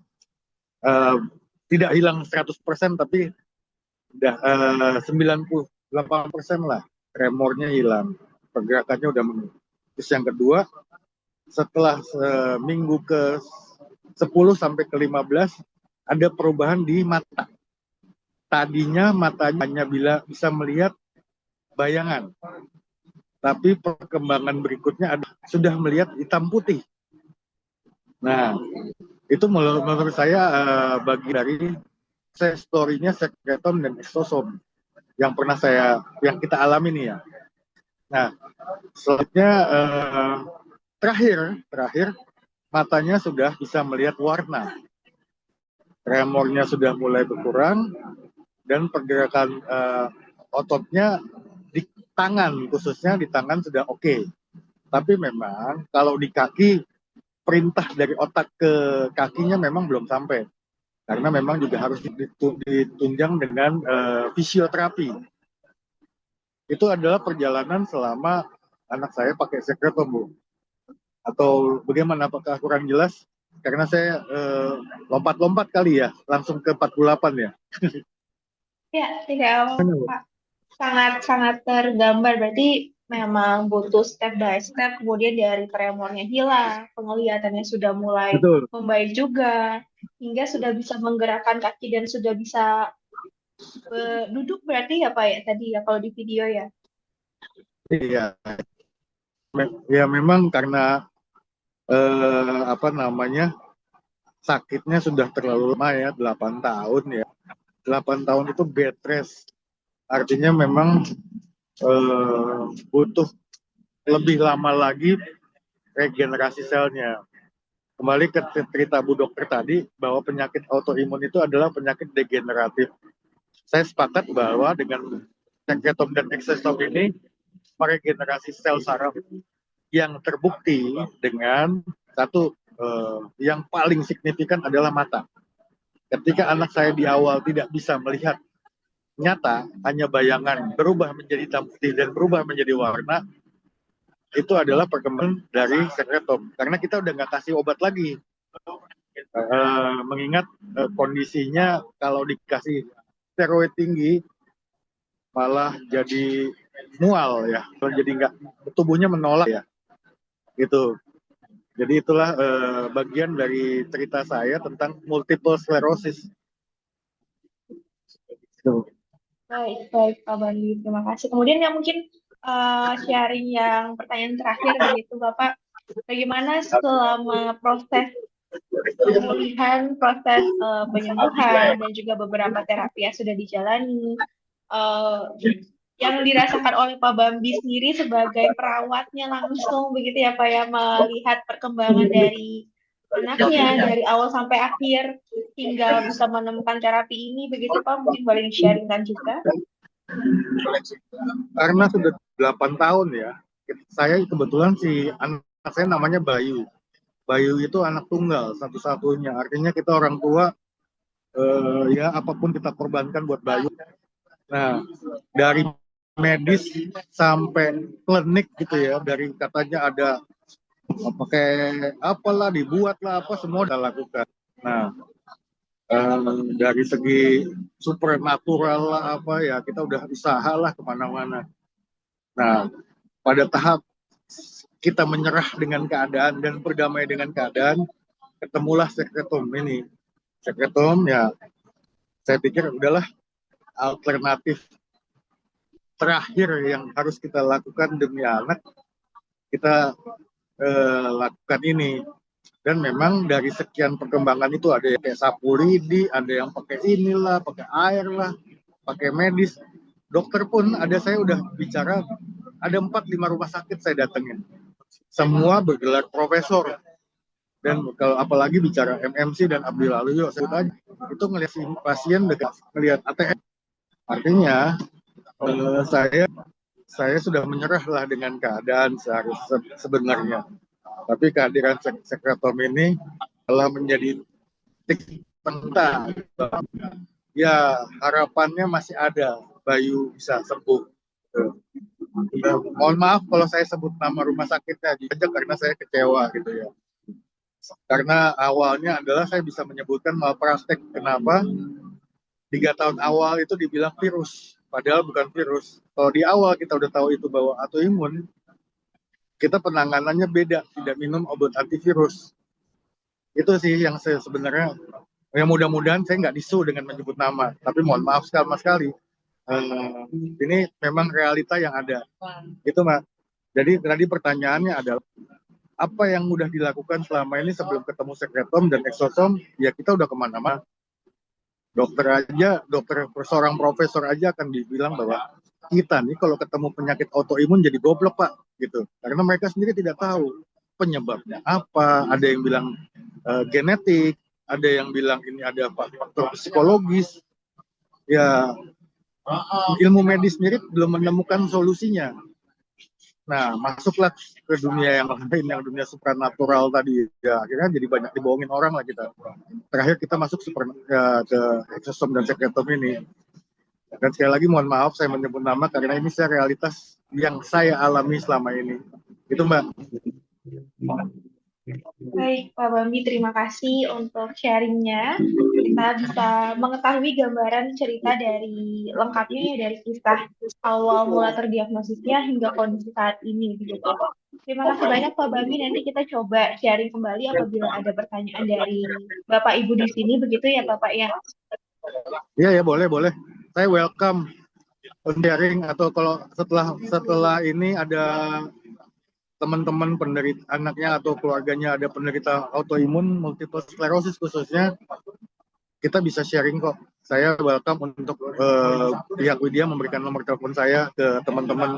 Tidak hilang 100% tapi udah 98% lah tremornya hilang, pergerakannya udah menurun. Terus yang kedua, setelah minggu ke 10 sampai ke 15 ada perubahan di mata. Tadinya matanya hanya bisa melihat bayangan, tapi perkembangan berikutnya sudah melihat hitam putih. Nah, itu menurut saya bagi dari story-nya sekretom dan eksosom yang kita alami nih ya. Nah, selanjutnya terakhir matanya sudah bisa melihat warna, tremornya sudah mulai berkurang, dan pergerakan ototnya di tangan, khususnya di tangan sudah oke. Tapi memang kalau di kaki, perintah dari otak ke kakinya memang belum sampai. Karena memang juga harus ditunjang dengan fisioterapi. Itu adalah perjalanan selama anak saya pakai sekretom, Bu. Atau bagaimana, apakah kurang jelas? Karena saya lompat-lompat kali ya, langsung ke 48 ya. Ya, tidak apa-apa. Sangat-sangat tergambar. Berarti memang butuh step by step. Kemudian dari tremornya hilang, penglihatannya sudah mulai Betul. membaik juga, hingga sudah bisa menggerakkan kaki dan sudah bisa duduk berarti ya Pak ya tadi ya kalau di video ya. Iya. Ya memang karena sakitnya sudah terlalu lama ya, 8 tahun ya. 8 tahun itu bed rest. Artinya memang butuh lebih lama lagi regenerasi selnya. Kembali ke cerita Bu Dokter tadi, bahwa penyakit autoimun itu adalah penyakit degeneratif. Saya sepakat bahwa dengan sekretom dan eksosom ini meregenerasi sel saraf yang terbukti dengan satu yang paling signifikan adalah mata. Ketika anak saya di awal tidak bisa melihat nyata, hanya bayangan, berubah menjadi hitam putih dan berubah menjadi warna, itu adalah perkembangan dari sekretom. Karena kita udah nggak kasih obat lagi. Mengingat kondisinya kalau dikasih steroid tinggi, malah jadi mual ya, jadi nggak, tubuhnya menolak ya, gitu. Jadi itulah bagian dari cerita saya tentang multiple sclerosis. Baik, baik Pak Bandi, terima kasih. Kemudian yang mungkin sharing yang pertanyaan terakhir begitu Bapak, bagaimana selama proses pemulihan, proses penyembuhan dan juga beberapa terapi yang sudah dijalani, yang dirasakan oleh Pak Bambi sendiri sebagai perawatnya langsung begitu ya Pak ya, melihat perkembangan dari anaknya dari awal sampai akhir hingga bisa menemukan terapi ini, begitu Pak? Mungkin boleh di-sharingkan juga. Karena sudah 8 tahun ya. Saya kebetulan si anak saya namanya Bayu. Bayu itu anak tunggal satu-satunya. Artinya kita orang tua ya apapun kita korbankan buat Bayu. Nah, dari medis sampai klinik gitu ya, dari katanya ada pakai apalah dibuat lah apa semua kita lakukan. Nah, dari segi supernatural lah apa ya kita udah usaha lah kemana-mana. Nah, pada tahap kita menyerah dengan keadaan dan berdamai dengan keadaan, ketemulah sekretum ini. Sekretum ya, saya pikir udahlah alternatif terakhir yang harus kita lakukan demi anak, kita lakukan ini. Dan memang dari sekian perkembangan itu ada yang pakai sapu lidi, ada yang pakai inilah, pakai air lah, pakai medis. Dokter pun ada, saya udah bicara, ada 4-5 rumah sakit saya datengin. Semua bergelar profesor. Dan kalau apalagi bicara MMC dan Abdul Aluyo, itu ngelihat pasien dekat, ngelihat ATM. Artinya saya sudah menyerah lah dengan keadaan sebenarnya. Tapi kehadiran sekretom ini telah menjadi titik penting. Ya harapannya masih ada Bayu bisa sembuh. Mohon maaf kalau saya sebut nama rumah sakitnya aja karena saya kecewa gitu ya. Karena awalnya adalah saya bisa menyebutkan malpraktek. Kenapa? 3 tahun awal itu dibilang virus, padahal bukan virus. Kalau di awal kita udah tahu itu bahwa autoimun, kita penanganannya beda, tidak minum obat antivirus. Itu sih yang saya sebenarnya, yang mudah-mudahan saya nggak disu dengan menyebut nama. Tapi mohon maaf sekali. Ini memang realita yang ada. Itu Mbak. Jadi tadi pertanyaannya adalah, apa yang udah dilakukan selama ini sebelum ketemu sekretom dan eksosom, ya kita udah kemana-mana. Seorang profesor aja akan dibilang bahwa kita nih kalau ketemu penyakit autoimun jadi goblok Pak, gitu. Karena mereka sendiri tidak tahu penyebabnya apa. Ada yang bilang genetik, ada yang bilang ini ada faktor psikologis. Ya ilmu medis sendiri belum menemukan solusinya. Nah, masuklah ke dunia yang lain, yang dunia supernatural tadi. Ya, akhirnya jadi banyak dibohongin orang lah kita. Terakhir kita masuk ke eksosom dan sekretom ini. Dan sekali lagi mohon maaf saya menyebut nama karena ini realitas yang saya alami selama ini. Itu Mbak. Baik, Pak Bambi, terima kasih untuk sharingnya. Kita bisa mengetahui gambaran cerita dari lengkapnya ya, dari kisah awal mula terdiagnosisnya hingga kondisi saat ini. Gitu. Terima kasih banyak Pak Bambi. Nanti kita coba sharing kembali apabila ada pertanyaan dari Bapak Ibu di sini. Begitu ya Bapak ya? Iya ya, boleh. Saya welcome sharing, atau kalau setelah ini ada teman-teman penderita, anaknya atau keluarganya ada penderita autoimun multiple sclerosis khususnya, kita bisa sharing kok. Saya welcome untuk pihak Widya memberikan nomor telepon saya ke teman-teman,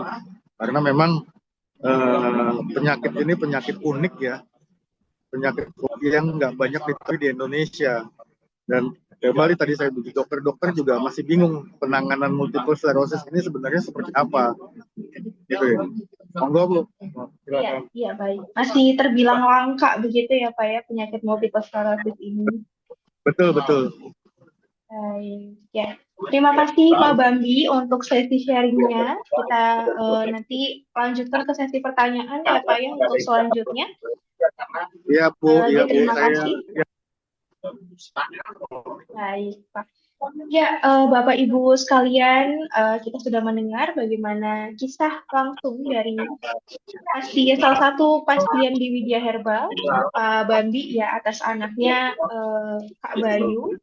karena memang penyakit ini penyakit unik ya, penyakit yang nggak banyak diketahui di Indonesia. Dan kembali tadi saya bilang, dokter-dokter juga masih bingung penanganan multiple sclerosis ini sebenarnya seperti apa, gitu ya. Monggo Bu. Iya baik. Masih terbilang langka begitu ya Pak ya penyakit multiple sclerosis ini. Betul. Baik, ya. Terima kasih Pak Bambi untuk sesi sharingnya. Kita nanti lanjutkan ke sesi pertanyaan ya Pak ya untuk selanjutnya. Iya Bu. Terima kasih. Baik Pak. Ya, Bapak Ibu sekalian, kita sudah mendengar bagaimana kisah langsung dari salah satu pasien di Widya Herbal, Pak Bambi ya, atas anaknya Kak Bayu.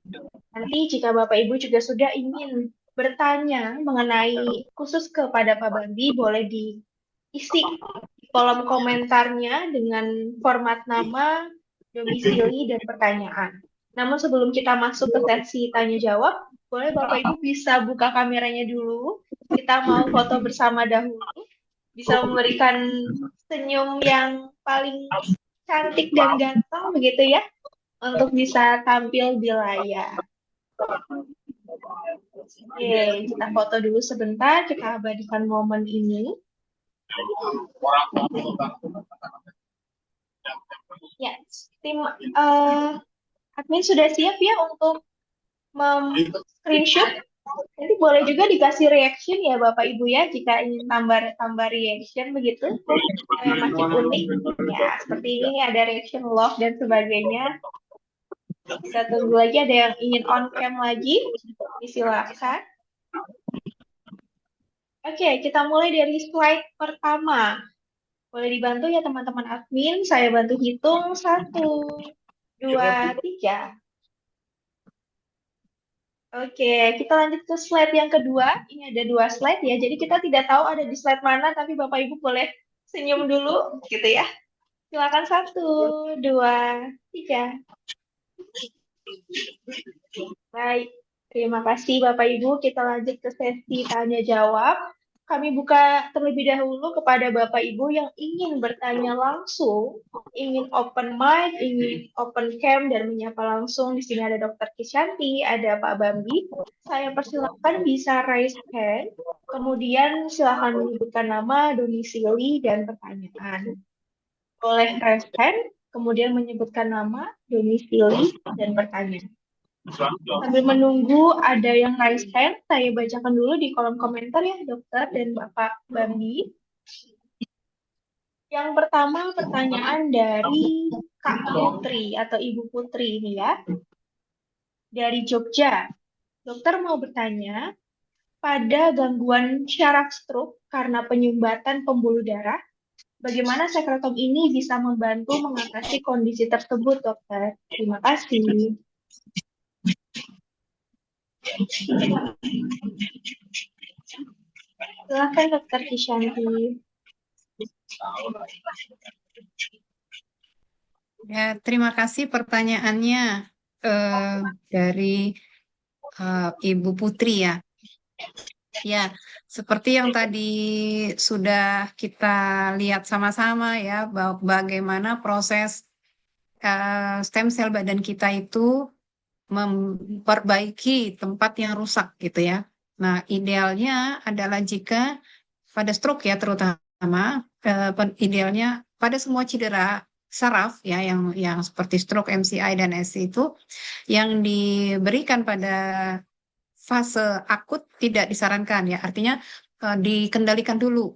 Nanti jika Bapak Ibu juga sudah ingin bertanya mengenai khusus kepada Pak Bambi, boleh diisi di kolom komentarnya dengan format nama, domisili, dan pertanyaan. Namun sebelum kita masuk ke sesi tanya jawab, boleh Bapak Ibu bisa buka kameranya dulu. Kita mau foto bersama dahulu. Bisa memberikan senyum yang paling cantik dan ganteng begitu ya, untuk bisa tampil di layar. Oke, kita foto dulu sebentar, kita abadikan momen ini. Ya, tim admin sudah siap ya untuk screenshot. Nanti boleh juga dikasih reaction ya Bapak Ibu ya, jika ingin tambah reaction begitu. Yang masih unik. Ya, seperti ini ada reaction love dan sebagainya. Kita tunggu lagi, ada yang ingin on cam lagi. Silakan. Oke, kita mulai dari slide pertama. Boleh dibantu ya teman-teman admin, saya bantu hitung 1, 2, 3. Oke, kita lanjut ke slide yang kedua. Ini ada 2 slide ya, jadi kita tidak tahu ada di slide mana, tapi Bapak Ibu boleh senyum dulu, gitu ya. Silakan 1, 2, 3. Baik, terima kasih Bapak Ibu. Kita lanjut ke sesi tanya jawab. Kami buka terlebih dahulu kepada Bapak Ibu yang ingin bertanya langsung, ingin open mic, ingin open cam dan menyapa langsung. Di sini ada Dr. Kishanti, ada Pak Bambi. Saya persilakan bisa raise hand, kemudian silakan menyebutkan nama, domisili, dan pertanyaan. Boleh raise hand, kemudian menyebutkan nama, domisili, dan pertanyaan. Sambil menunggu ada yang raise hand, saya bacakan dulu di kolom komentar ya, Dokter dan Bapak Bambi. Yang pertama pertanyaan dari Kak Putri atau Ibu Putri ini ya, dari Jogja. Dokter mau bertanya, pada gangguan syaraf stroke karena penyumbatan pembuluh darah, bagaimana sekretom ini bisa membantu mengatasi kondisi tersebut, Dokter? Terima kasih. Silakan Dokter Kishanti. Ya, terima kasih pertanyaannya dari Ibu Putri ya. Ya, seperti yang tadi sudah kita lihat sama-sama ya, bagaimana proses stem cell badan kita itu memperbaiki tempat yang rusak gitu ya. Nah, idealnya adalah jika pada stroke ya terutama, idealnya pada semua cedera saraf ya yang seperti stroke, MCI dan SC itu yang diberikan pada fase akut tidak disarankan ya. Artinya dikendalikan dulu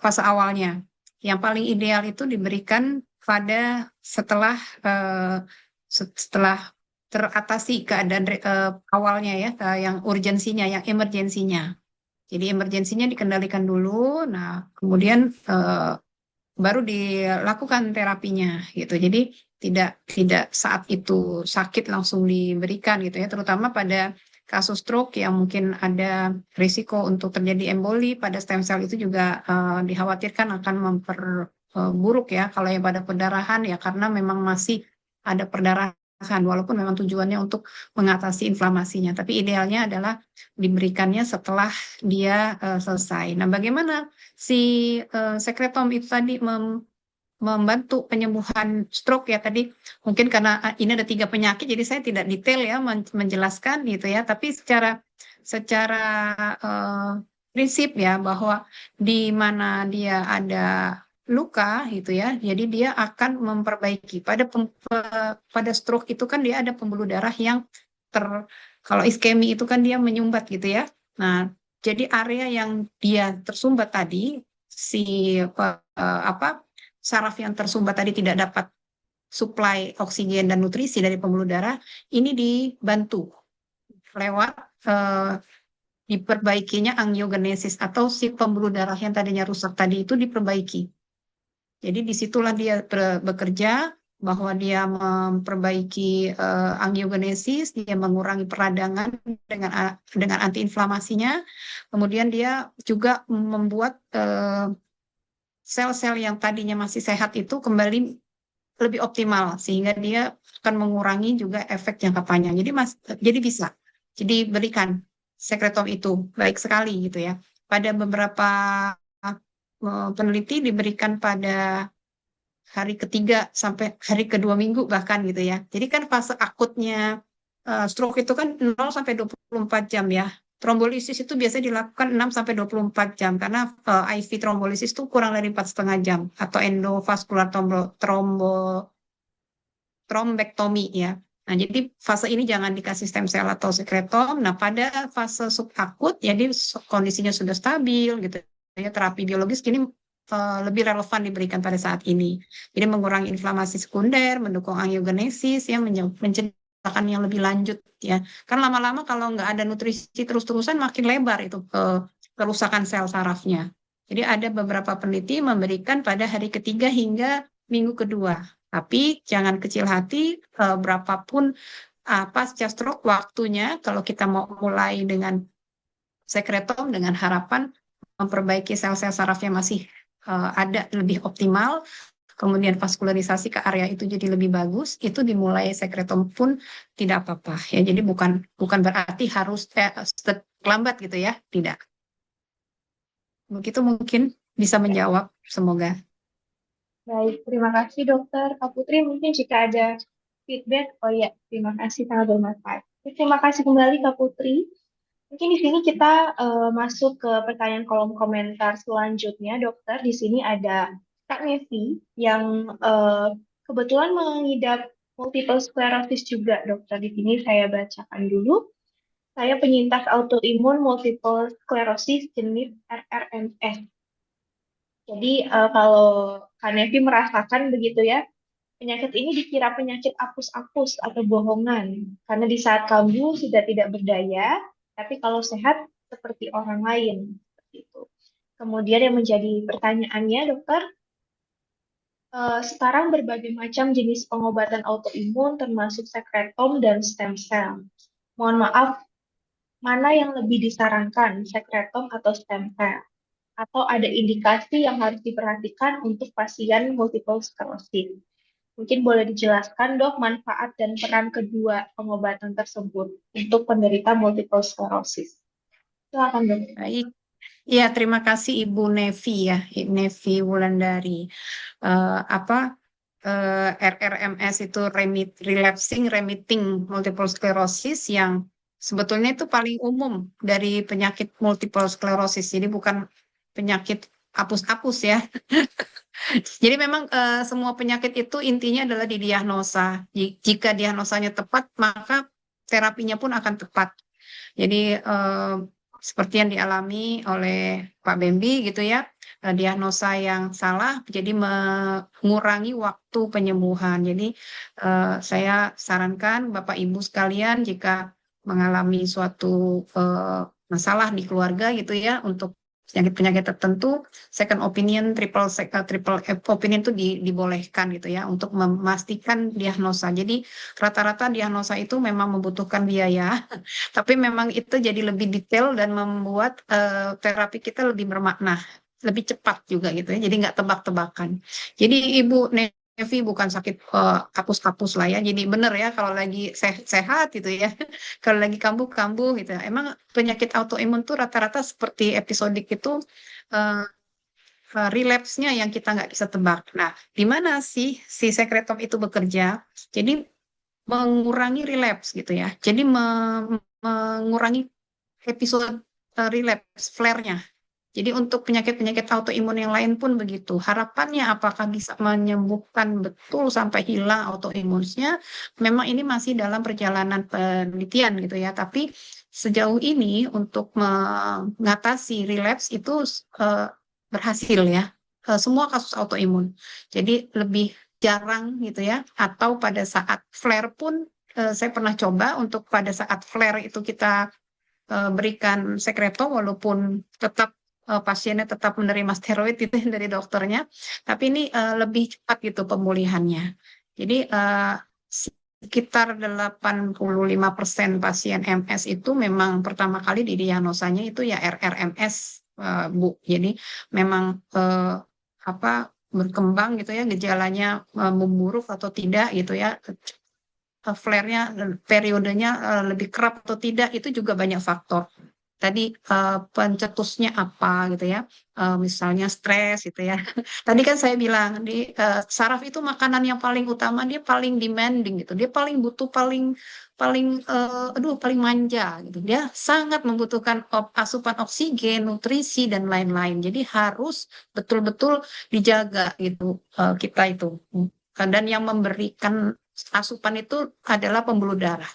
fase awalnya. Yang paling ideal itu diberikan pada setelah teratasi keadaan awalnya ya, yang urgensinya, yang emergensinya. Jadi emergensinya dikendalikan dulu, nah kemudian baru dilakukan terapinya gitu. Jadi tidak saat itu sakit langsung diberikan gitu ya, terutama pada kasus stroke yang mungkin ada risiko untuk terjadi emboli pada stem cell itu juga dikhawatirkan akan memperburuk ya kalau yang pada perdarahan ya, karena memang masih ada perdarahan walaupun memang tujuannya untuk mengatasi inflamasinya, tapi idealnya adalah diberikannya setelah dia selesai. Nah, bagaimana si sekretom itu tadi membantu penyembuhan stroke ya tadi, mungkin karena ini ada 3 penyakit jadi saya tidak detail ya menjelaskan gitu ya, tapi secara prinsip ya bahwa di mana dia ada luka gitu ya, jadi dia akan memperbaiki pada stroke itu kan dia ada pembuluh darah yang kalau iskemi itu kan dia menyumbat gitu ya. Nah, jadi area yang dia tersumbat tadi saraf yang tersumbat tadi tidak dapat suplai oksigen dan nutrisi dari pembuluh darah, ini dibantu lewat diperbaikinya angiogenesis atau si pembuluh darah yang tadinya rusak tadi itu diperbaiki. Jadi disitulah dia bekerja bahwa dia memperbaiki angiogenesis, dia mengurangi peradangan dengan antiinflamasinya, kemudian dia juga membuat sel-sel yang tadinya masih sehat itu kembali lebih optimal sehingga dia akan mengurangi juga efek jangka panjang. Jadi bisa. Jadi berikan sekretom itu baik sekali gitu ya. Pada beberapa peneliti diberikan pada hari ketiga sampai hari kedua minggu bahkan gitu ya. Jadi kan fase akutnya stroke itu kan 0 sampai 24 jam ya. Trombolisis itu biasanya dilakukan 6 sampai 24 jam karena IV trombolisis itu kurang dari 4,5 jam atau endovaskular trombektomi ya. Nah, jadi fase ini jangan dikasih stem cell atau sekretom. Nah, pada fase subakut, jadi kondisinya sudah stabil gitu ya, terapi biologis kini lebih relevan diberikan pada saat ini. Jadi mengurangi inflamasi sekunder, mendukung angiogenesis, ya, mencegah yang lebih lanjut ya. Kan lama-lama kalau nggak ada nutrisi terus-terusan makin lebar itu kerusakan sel sarafnya. Jadi ada beberapa peneliti memberikan pada hari ketiga hingga minggu kedua. Tapi jangan kecil hati, berapapun pasca stroke waktunya, kalau kita mau mulai dengan sekretom dengan harapan memperbaiki sel-sel sarafnya masih ada lebih optimal, kemudian vaskularisasi ke area itu jadi lebih bagus, itu dimulai sekretom pun tidak apa-apa ya. Jadi bukan berarti harus lambat gitu ya, tidak. Begitu mungkin bisa menjawab, semoga. Baik, terima kasih dokter. Kak Putri, mungkin jika ada feedback, oh ya, terima kasih, sangat bermanfaat. Terima kasih kembali Kak Putri. Mungkin di sini kita masuk ke pertanyaan kolom komentar selanjutnya, dokter. Di sini ada Kak Nevi yang kebetulan mengidap multiple sclerosis juga, dokter. Di sini saya bacakan dulu. Saya penyintas autoimun multiple sclerosis jenis RRMS. Jadi kalau Kak Nevi merasakan begitu ya, penyakit ini dikira penyakit apus-apus atau bohongan, karena di saat kambuh sudah tidak berdaya, tapi kalau sehat seperti orang lain. Seperti itu. Kemudian yang menjadi pertanyaannya, dokter, sekarang berbagai macam jenis pengobatan autoimun termasuk sekretom dan stem cell. Mohon maaf, mana yang lebih disarankan, sekretom atau stem cell? Atau ada indikasi yang harus diperhatikan untuk pasien multiple sclerosis? Mungkin boleh dijelaskan, Dok, manfaat dan peran kedua pengobatan tersebut untuk penderita multiple sclerosis. Silakan, Dok. Baik. Ya, terima kasih Ibu Nevi ya, Nevi Wulandari. RRMS itu relapsing remitting multiple sclerosis yang sebetulnya itu paling umum dari penyakit multiple sclerosis. Jadi bukan penyakit apus-apus ya. Jadi memang semua penyakit itu intinya adalah didiagnosa. Jika diagnosanya tepat, maka terapinya pun akan tepat. Jadi seperti yang dialami oleh Pak Bembi gitu ya, diagnosa yang salah jadi mengurangi waktu penyembuhan. Jadi saya sarankan Bapak Ibu sekalian jika mengalami suatu masalah di keluarga gitu ya, untuk penyakit-penyakit tertentu, second opinion, triple opinion itu dibolehkan gitu ya untuk memastikan diagnosa. Jadi rata-rata diagnosa itu memang membutuhkan biaya, tapi memang itu jadi lebih detail dan membuat terapi kita lebih bermakna, lebih cepat juga gitu ya. Jadi nggak tebak-tebakan. Jadi Ibu Nevi bukan sakit kapus-kapus lah ya. Jadi benar ya kalau lagi sehat gitu ya. Kalau lagi kambuh-kambuh gitu. Emang penyakit autoimun tuh rata-rata seperti episodik itu relapse-nya yang kita nggak bisa tebak. Nah, di mana sih si sekretom itu bekerja? Jadi mengurangi relapse gitu ya. Jadi mengurangi episode relapse, flare-nya. Jadi untuk penyakit-penyakit autoimun yang lain pun begitu. Harapannya apakah bisa menyembuhkan betul sampai hilang autoimunnya? Memang ini masih dalam perjalanan penelitian gitu ya. Tapi sejauh ini untuk mengatasi relapse itu berhasil ya. Semua kasus autoimun. Jadi lebih jarang gitu ya. Atau pada saat flare pun saya pernah coba untuk pada saat flare itu kita berikan sekretom walaupun tetap pasiennya tetap menerima steroid itu dari dokternya, tapi ini lebih cepat gitu pemulihannya. Jadi sekitar 85% pasien MS itu memang pertama kali didiagnosanya itu ya RRMS, Bu. Jadi memang berkembang gitu ya, gejalanya memburuk atau tidak gitu ya, flare-nya periodenya lebih kerap atau tidak, itu juga banyak faktor. tadi pencetusnya apa gitu ya. Misalnya stres gitu ya. Tadi kan saya bilang di saraf itu makanan yang paling utama, dia paling demanding gitu. Dia paling butuh paling paling paling manja gitu. Dia sangat membutuhkan asupan oksigen, nutrisi dan lain-lain. Jadi harus betul-betul dijaga gitu kita itu. Dan yang memberikan asupan itu adalah pembuluh darah.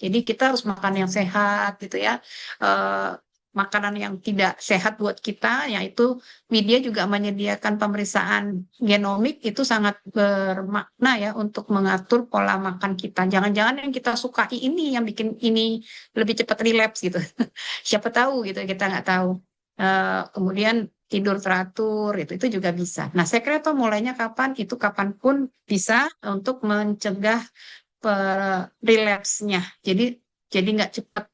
Jadi kita harus makan yang sehat gitu ya. Eh, Makanan yang tidak sehat buat kita, yaitu media juga menyediakan pemeriksaan genomik itu sangat bermakna ya untuk mengatur pola makan kita. Jangan-jangan yang kita sukai ini yang bikin ini lebih cepat relapse gitu. Siapa tahu gitu kita nggak tahu. Kemudian tidur teratur itu juga bisa. Nah, sekretom mulainya kapan? Itu kapanpun bisa untuk mencegah relapse-nya. Jadi nggak cepat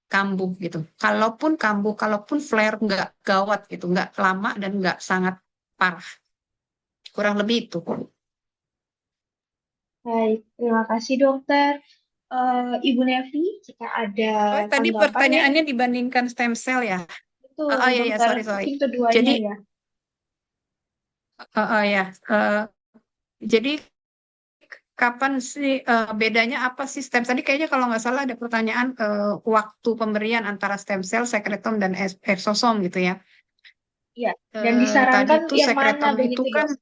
kambuh gitu. Kalaupun kambuh, kalaupun flare nggak gawat gitu, nggak lama dan nggak sangat parah. Kurang lebih itu. Baik, terima kasih dokter. Ibu Nevi, jika ada Oh, tadi tanggapan ya, pertanyaannya dibandingkan stem cell ya. betul Oh, iya ya, dokter, sorry. mungkin keduanya Jadi ya. ya, jadi kapan sih bedanya apa sih stem? Tadi kayaknya kalau nggak salah ada pertanyaan waktu pemberian antara stem cell, sekretom dan eksosom gitu ya. Iya, dan Tadi disarankan tuh yang mana sekretom itu begitu kan, dok?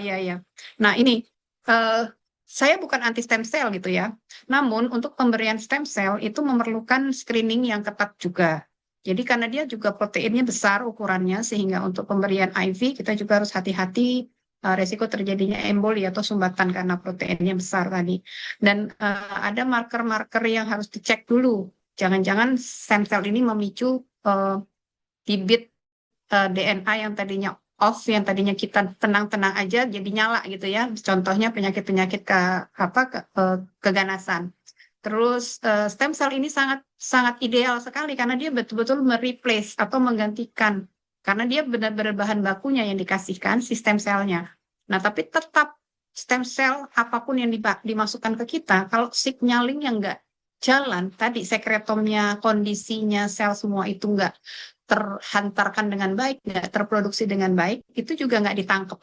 iya ya. Nah ini eh, saya bukan anti stem cell gitu ya. Namun untuk pemberian stem cell itu memerlukan screening yang ketat juga. Jadi karena dia juga proteinnya besar ukurannya sehingga untuk pemberian IV kita juga harus hati-hati resiko terjadinya emboli atau sumbatan karena proteinnya besar tadi. Dan ada marker-marker yang harus dicek dulu. Jangan-jangan stem cell ini memicu bibit DNA yang tadinya off, yang tadinya kita tenang-tenang aja jadi nyala gitu ya. Contohnya penyakit-penyakit keganasan. Terus stem cell ini sangat sangat ideal sekali karena dia betul-betul mereplace atau menggantikan karena dia benar-benar bahan bakunya yang dikasihkan sistem selnya. Nah, tapi tetap stem cell apapun yang dimasukkan ke kita, kalau signaling yang enggak jalan, tadi sekretomnya, kondisinya, sel semua itu enggak terhantarkan dengan baik, nggak terproduksi dengan baik, itu juga nggak ditangkap.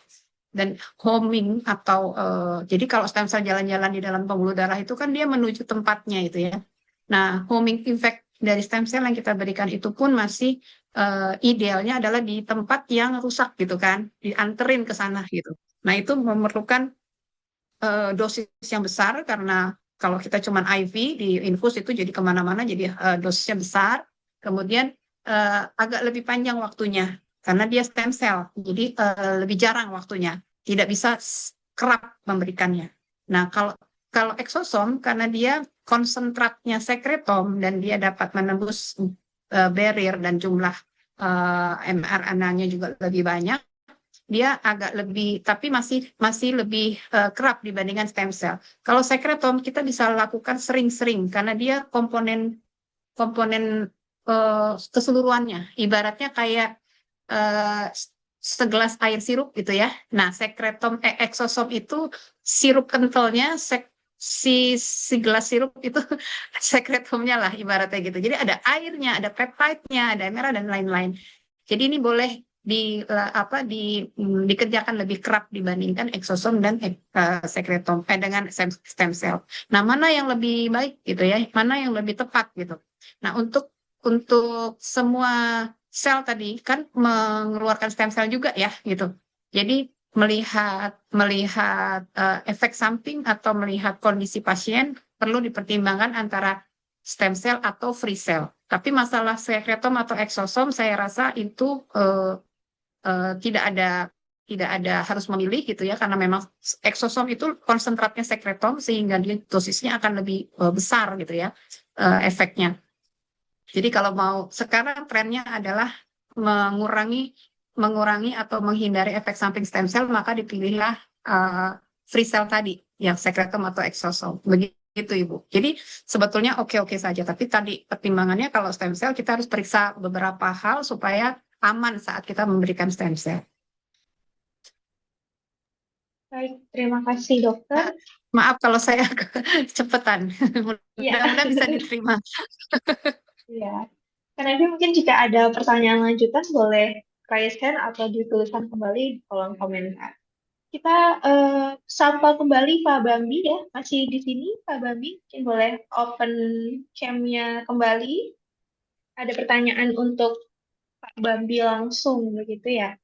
Dan homing atau jadi kalau stem cell jalan-jalan di dalam pembuluh darah itu kan dia menuju tempatnya itu ya. Nah, homing effect dari stem cell yang kita berikan itu pun masih idealnya adalah di tempat yang rusak gitu kan, dianterin ke sana gitu. Nah, itu memerlukan dosis yang besar karena kalau kita cuma IV di infus itu jadi kemana-mana jadi dosisnya besar. Kemudian agak lebih panjang waktunya karena dia stem cell, jadi lebih jarang waktunya, tidak bisa kerap memberikannya. Nah, kalau kalau eksosom karena dia konsentratnya sekretom dan dia dapat menembus barrier dan jumlah mRNA-nya juga lebih banyak, dia agak lebih, tapi masih lebih kerap dibandingkan stem cell. Kalau sekretom kita bisa lakukan sering-sering karena dia komponen komponen keseluruhannya. Ibaratnya kayak eh, segelas air sirup gitu ya. Nah, sekretom eksosom itu sirup kentalnya, si si gelas sirup itu sekretomnya lah ibaratnya gitu. Jadi ada airnya, ada peptide-nya, ada merah dan lain-lain. Jadi ini boleh dikerjakan lebih kerap dibandingkan eksosom dan sekretom dengan stem cell. Nah, mana yang lebih baik gitu ya? Mana yang lebih tepat gitu. Nah, untuk semua sel tadi kan mengeluarkan stem cell juga ya gitu. Jadi melihat melihat efek samping atau melihat kondisi pasien perlu dipertimbangkan antara stem cell atau free cell. Tapi masalah sekretom atau eksosom saya rasa itu tidak ada harus memilih gitu ya karena memang eksosom itu konsentratnya sekretom sehingga dia dosisnya akan lebih besar gitu ya efeknya. Jadi kalau mau sekarang trennya adalah mengurangi mengurangi atau menghindari efek samping stem cell maka dipilihlah uh, free cell tadi yang sekretom atau eksosom. Begitu Ibu. Jadi sebetulnya oke-oke saja tapi tadi pertimbangannya kalau stem cell kita harus periksa beberapa hal supaya aman saat kita memberikan stem cell. Baik, terima kasih dokter. Nah, maaf kalau saya cepetan. Iya, Mudah-mudahan bisa diterima. Ya. Karena ini mungkin jika ada pertanyaan lanjutan boleh raise hand atau dituliskan kembali di kolom komentar. Kita sapa kembali Pak Bambi ya, masih di sini Pak Bambi, mungkin boleh open cam-nya kembali. Ada pertanyaan untuk Pak Bambi langsung begitu ya.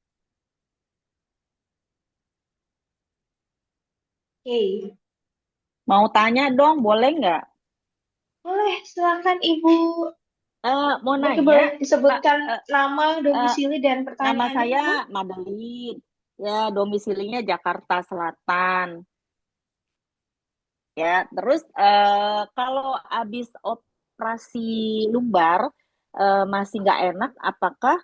Oke, Mau tanya dong, boleh nggak? boleh silakan Ibu. Mau Mungkin nanya, boleh Kak, disebutkan nama, eh, domisili, dan nama pertanyaannya saya Ibu. Madeline, ya domisilinya Jakarta Selatan. Ya, terus kalau habis operasi lumbar masih nggak enak, apakah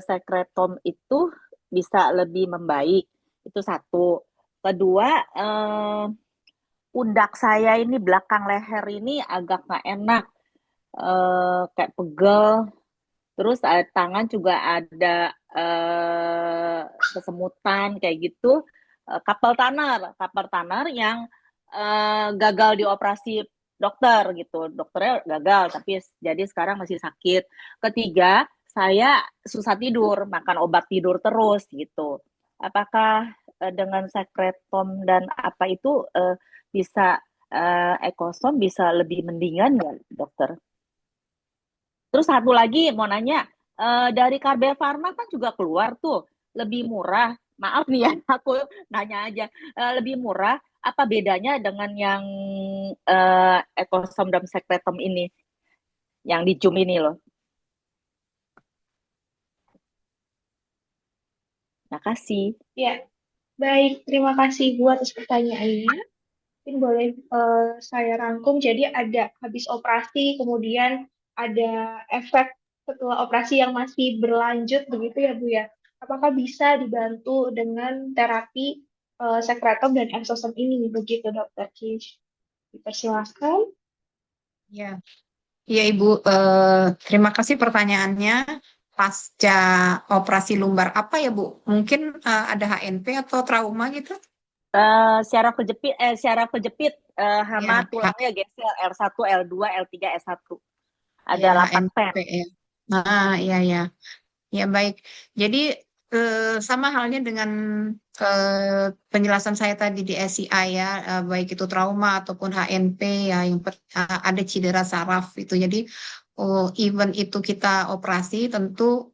sekretom itu bisa lebih membaik? Itu satu. Kedua, pundak saya ini belakang leher ini agak nggak enak, kayak pegel. Terus tangan juga ada kesemutan kayak gitu. Kapal tanner yang gagal dioperasi dokter gitu. Dokternya gagal, tapi jadi sekarang masih sakit. Ketiga, saya susah tidur, makan obat tidur terus gitu. Apakah dengan sekretom dan apa itu bisa ekosom bisa lebih mendingan nggak dokter? Terus satu lagi mau nanya, dari Karbe Farma kan juga keluar tuh, lebih murah. Maaf nih ya, aku nanya aja, lebih murah. Apa bedanya dengan yang Ecosom dan Secretum ini, yang di Jum ini loh? Makasih. Ya, baik. Terima kasih Ibu atas pertanyaannya. Mungkin boleh saya rangkum. Jadi ada habis operasi, kemudian ada efek setelah operasi yang masih berlanjut begitu ya Bu ya. Apakah bisa dibantu dengan terapi sekretom dan exosome ini begitu Dokter Kish? Dipersilahkan. Ya, ya Ibu, terima kasih pertanyaannya. Pasca operasi lumbar apa ya Bu? Mungkin ada HNP atau trauma gitu? Syaraf kejepit hama Ya, tulangnya geser L1, L2, L3, S1. Ada ya 8 pen. HNP ya. Nah, ya ya. Ya baik. Jadi sama halnya dengan penjelasan saya tadi di SCI ya, baik itu trauma ataupun HNP ya, yang ada cedera saraf itu. Jadi even itu kita operasi, tentu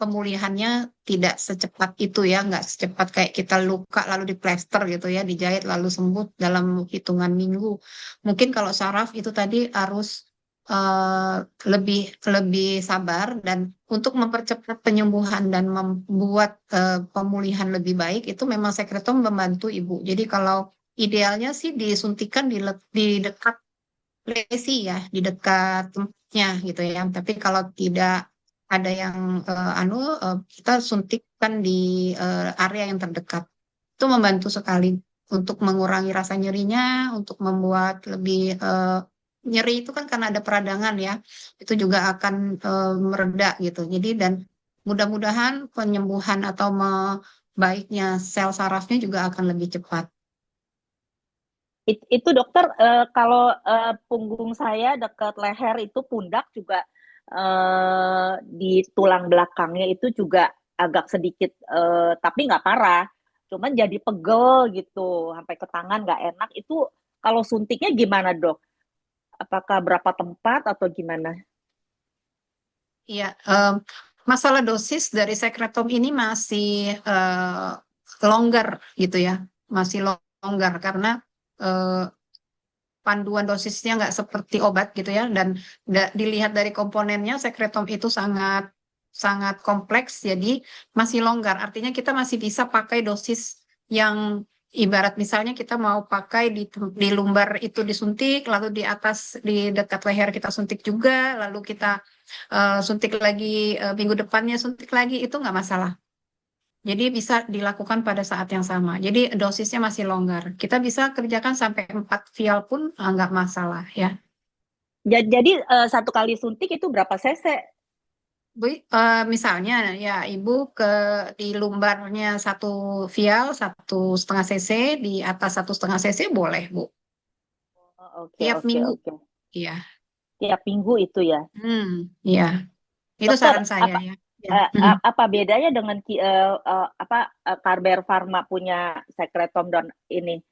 pemulihannya tidak secepat itu ya, nggak secepat kayak kita luka lalu diplester gitu ya, dijahit lalu sembuh dalam hitungan minggu. Mungkin kalau saraf itu tadi harus eh, lebih lebih sabar dan untuk mempercepat penyembuhan dan membuat pemulihan lebih baik itu memang sekretom membantu ibu. Jadi kalau idealnya sih disuntikan di dekat lesi ya, di dekat tempatnya gitu ya. Tapi kalau tidak ada yang kita suntikkan di area yang terdekat. Itu membantu sekali untuk mengurangi rasa nyerinya, untuk membuat lebih nyeri itu kan karena ada peradangan ya. Itu juga akan mereda gitu. Jadi dan mudah-mudahan penyembuhan atau baiknya sel sarafnya juga akan lebih cepat. Itu dokter, kalau punggung saya dekat leher itu pundak juga di tulang belakangnya itu juga agak sedikit, tapi nggak parah, cuman jadi pegel gitu, sampai ke tangan nggak enak. Itu kalau suntiknya gimana dok? Apakah berapa tempat atau gimana? Iya, masalah dosis dari sekretom ini masih longgar gitu ya, masih longgar karena eh, panduan dosisnya nggak seperti obat gitu ya, dan dilihat dari komponennya sekretom itu sangat sangat kompleks, jadi masih longgar. Artinya kita masih bisa pakai dosis yang ibarat misalnya kita mau pakai di lumbar itu disuntik, lalu di atas di dekat leher kita suntik juga, lalu kita suntik lagi minggu depannya suntik lagi itu nggak masalah. Jadi bisa dilakukan pada saat yang sama. Jadi dosisnya masih longgar. Kita bisa kerjakan sampai 4 vial pun nggak masalah ya. Jadi satu kali suntik itu berapa cc? Bu, misalnya ya Ibu di lumbarnya 1 vial 1,5 cc, di atas 1,5 cc boleh Bu. Oh, oke Tiap oke minggu. oke. Iya. tiap minggu itu ya. Iya. Itu Dokter, saran saya apa ya. Ya. apa bedanya dengan Carber Pharma punya Secretom dan ini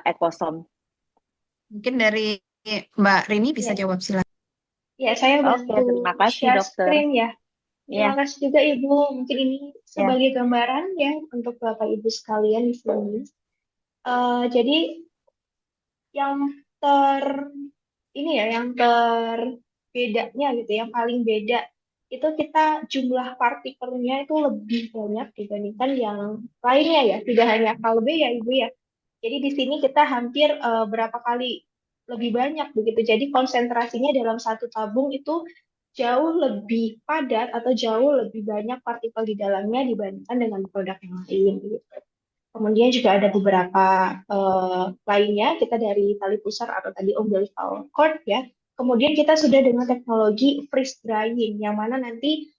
Ecosom? Mungkin dari Mbak Rini bisa Ya, jawab silakan. ya saya Oke, terima bantu kasih share dokter. screen ya. Terima Ya, kasih juga Ibu. Mungkin ini ya. sebagai gambaran ya untuk Bapak Ibu sekalian di sini. Jadi yang ter ini ya, yang terbedanya gitu, yang paling beda itu kita jumlah partikelnya itu lebih banyak dibandingkan yang lainnya ya, tidak hanya kalbe ya Ibu ya. Jadi di sini kita hampir berapa kali lebih banyak begitu. Jadi konsentrasinya dalam satu tabung itu jauh lebih padat atau jauh lebih banyak partikel di dalamnya dibandingkan dengan produk yang lain gitu. Kemudian juga ada beberapa lainnya, kita dari tali pusar atau tadi umbilical cord ya. Kemudian kita sudah dengan teknologi freeze drying, yang mana nanti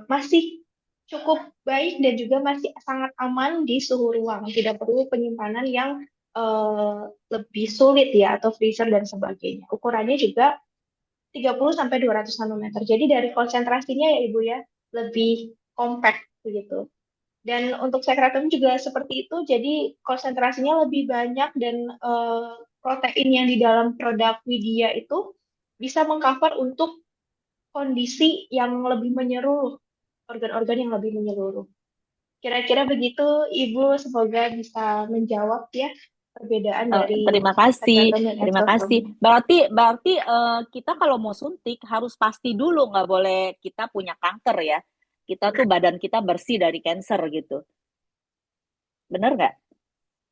masih cukup baik dan juga masih sangat aman di suhu ruang. Tidak perlu penyimpanan yang lebih sulit ya, atau freezer dan sebagainya. Ukurannya juga 30 sampai 200 nanometer. Jadi dari konsentrasinya ya Ibu ya, lebih compact begitu. Dan untuk sekretum juga seperti itu, jadi konsentrasinya lebih banyak dan protein yang di dalam produk Widya itu bisa mengcover untuk kondisi yang lebih menyeluruh, organ-organ yang lebih menyeluruh. Kira-kira begitu, Ibu, semoga bisa menjawab ya perbedaan dari Terima kasih, sekretum dan terima eksosom. kasih. Berarti kita kalau mau suntik harus pasti dulu, nggak boleh kita punya kanker ya. Kita tuh badan kita bersih dari cancer gitu. Bener nggak?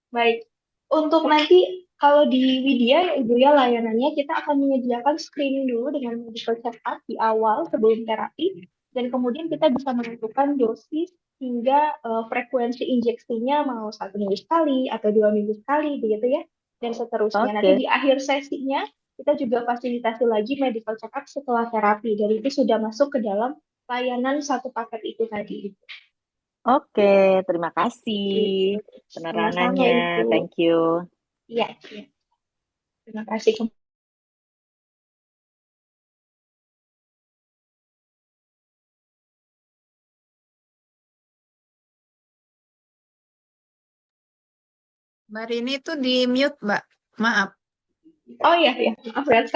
Baik, untuk nanti kalau di Widya ya Ibu ya, layanannya kita akan menyediakan screening dulu dengan medical check up di awal sebelum terapi, dan kemudian kita bisa menentukan dosis hingga frekuensi injeksinya mau 1 minggu sekali atau 2 minggu sekali begitu ya, dan seterusnya. Nanti Oke, di akhir sesinya kita juga fasilitasi lagi medical check up setelah terapi, dan itu sudah masuk ke dalam layanan satu paket itu tadi. oke. Terima kasih Gitu. Sama-sama penerangannya. Ibu. Thank you. Iya, iya. Terima kasih. Mbak Rini tuh di mute, Mbak. Maaf. Oh iya, ya, maaf ya.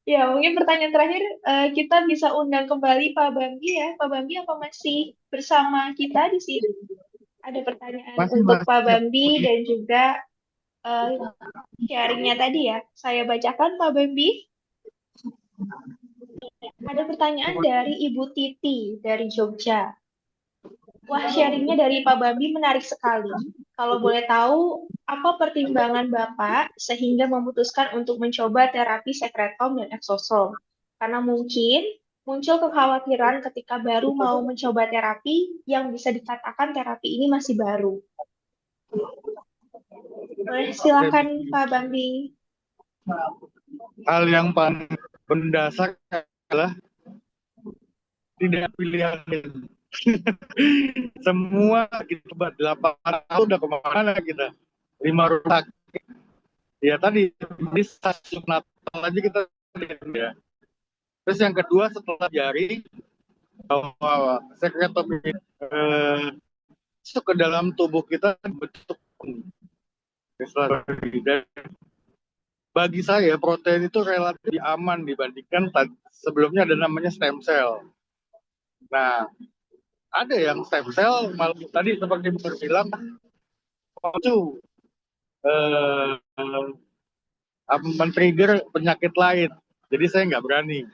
Ya, mungkin pertanyaan terakhir kita bisa undang kembali Pak Bambi ya. Pak Bambi apa masih bersama kita di sini? Ada pertanyaan Masih untuk mas. Pak Bambi dan juga eh, sharingnya tadi ya. Saya bacakan Pak Bambi. Ada pertanyaan dari Ibu Titi dari Jogja. Wah, sharingnya dari Pak Bambi menarik sekali. Kalau boleh tahu, apa pertimbangan Bapak sehingga memutuskan untuk mencoba terapi sekretom dan eksosom? Karena mungkin muncul kekhawatiran ketika baru mau mencoba terapi yang bisa dikatakan terapi ini masih baru. Boleh silakan Pak Bambi. Hal yang paling mendasar adalah tidak pilihan. Semua kita coba 8 tahun udah kemana kita, 5 rumah sakit. Ya tadi di stasiun Natal aja kita ya. Terus yang kedua setelah jari bahwa sekretom ini masuk ke dalam tubuh kita bentuk dan bagi saya protein itu relatif aman dibandingkan sebelumnya ada namanya stem cell. Nah, ada yang stem cell malah tadi seperti Bu bilang itu men-trigger penyakit lain. Jadi saya nggak berani.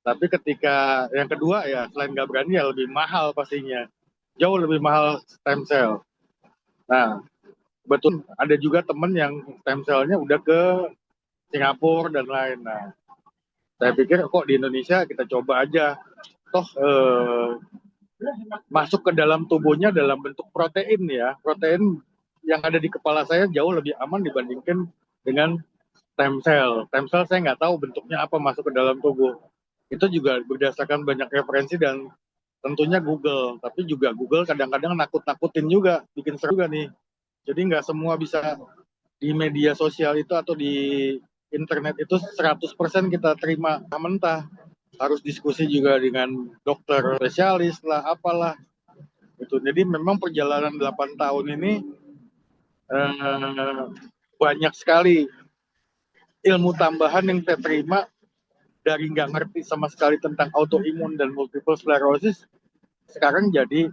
Tapi ketika yang kedua ya selain nggak berani ya lebih mahal pastinya. Jauh lebih mahal stem cell. Nah, betul ada juga temen yang stem cell-nya udah ke Singapura dan lain. Nah, saya pikir kok di Indonesia kita coba aja. Toh masuk ke dalam tubuhnya dalam bentuk protein ya. Protein yang ada di kepala saya jauh lebih aman dibandingkan dengan stem cell. Stem cell saya nggak tahu bentuknya apa masuk ke dalam tubuh. Itu juga berdasarkan banyak referensi dan tentunya Google. Tapi juga Google kadang-kadang nakut-nakutin juga, bikin seru juga nih. Jadi nggak semua bisa di media sosial itu atau di internet itu 100% kita terima mentah. Harus diskusi juga dengan dokter spesialis lah, apalah. Gitu. Jadi memang perjalanan 8 tahun ini banyak sekali ilmu tambahan yang saya terima dari nggak ngerti sama sekali tentang autoimun dan multiple sclerosis, sekarang jadi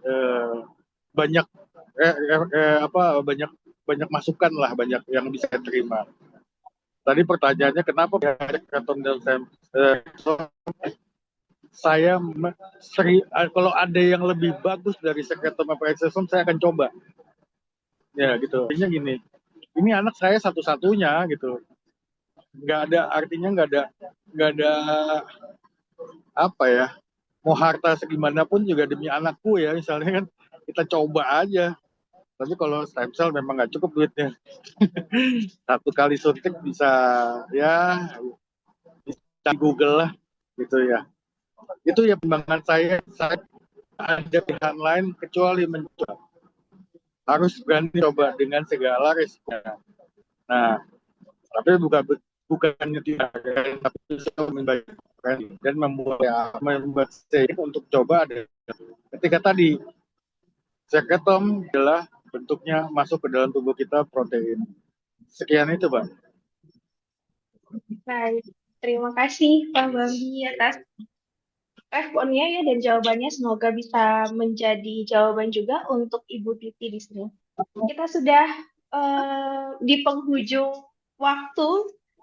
banyak banyak masukan lah, banyak yang bisa terima. Tadi pertanyaannya kenapa sekretom dan saya kalau ada yang lebih bagus dari sekretom apa exosome saya akan coba. Ya gitu. Artinya gini, ini anak saya satu-satunya gitu. Nggak ada apa ya, mau harta segimanapun juga demi anakku ya, misalnya kan kita coba aja. Tapi kalau stem cell memang nggak cukup duitnya. Satu kali suntik bisa ya bisa Google lah gitu ya. Itu ya pertimbangan saya ada pilihan lain kecuali mencoba. Harus berani coba dengan segala risikonya. Nah, tapi bukannya tidak, tapi bisa membayar dan membuat safe untuk coba ada. Ketika tadi sekretom adalah bentuknya masuk ke dalam tubuh kita protein. Sekian itu, Bang. Baik, terima kasih Pak Bambi atas responnya ya dan jawabannya. Semoga bisa menjadi jawaban juga untuk Ibu Titi di sini. Kita sudah di penghujung waktu,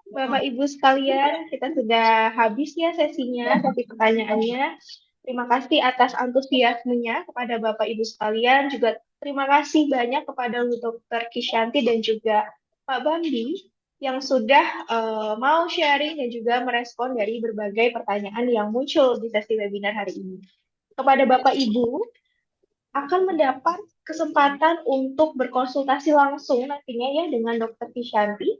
Bapak Ibu sekalian. Kita sudah habis ya sesi pertanyaannya. Terima kasih atas antusiasmenya kepada Bapak Ibu sekalian. Juga terima kasih banyak kepada Dr. Kisyanti dan juga Pak Bambi yang sudah mau sharing dan juga merespon dari berbagai pertanyaan yang muncul di sesi webinar hari ini. Kepada Bapak Ibu, akan mendapat kesempatan untuk berkonsultasi langsung nantinya ya dengan Dr. Kisyanti.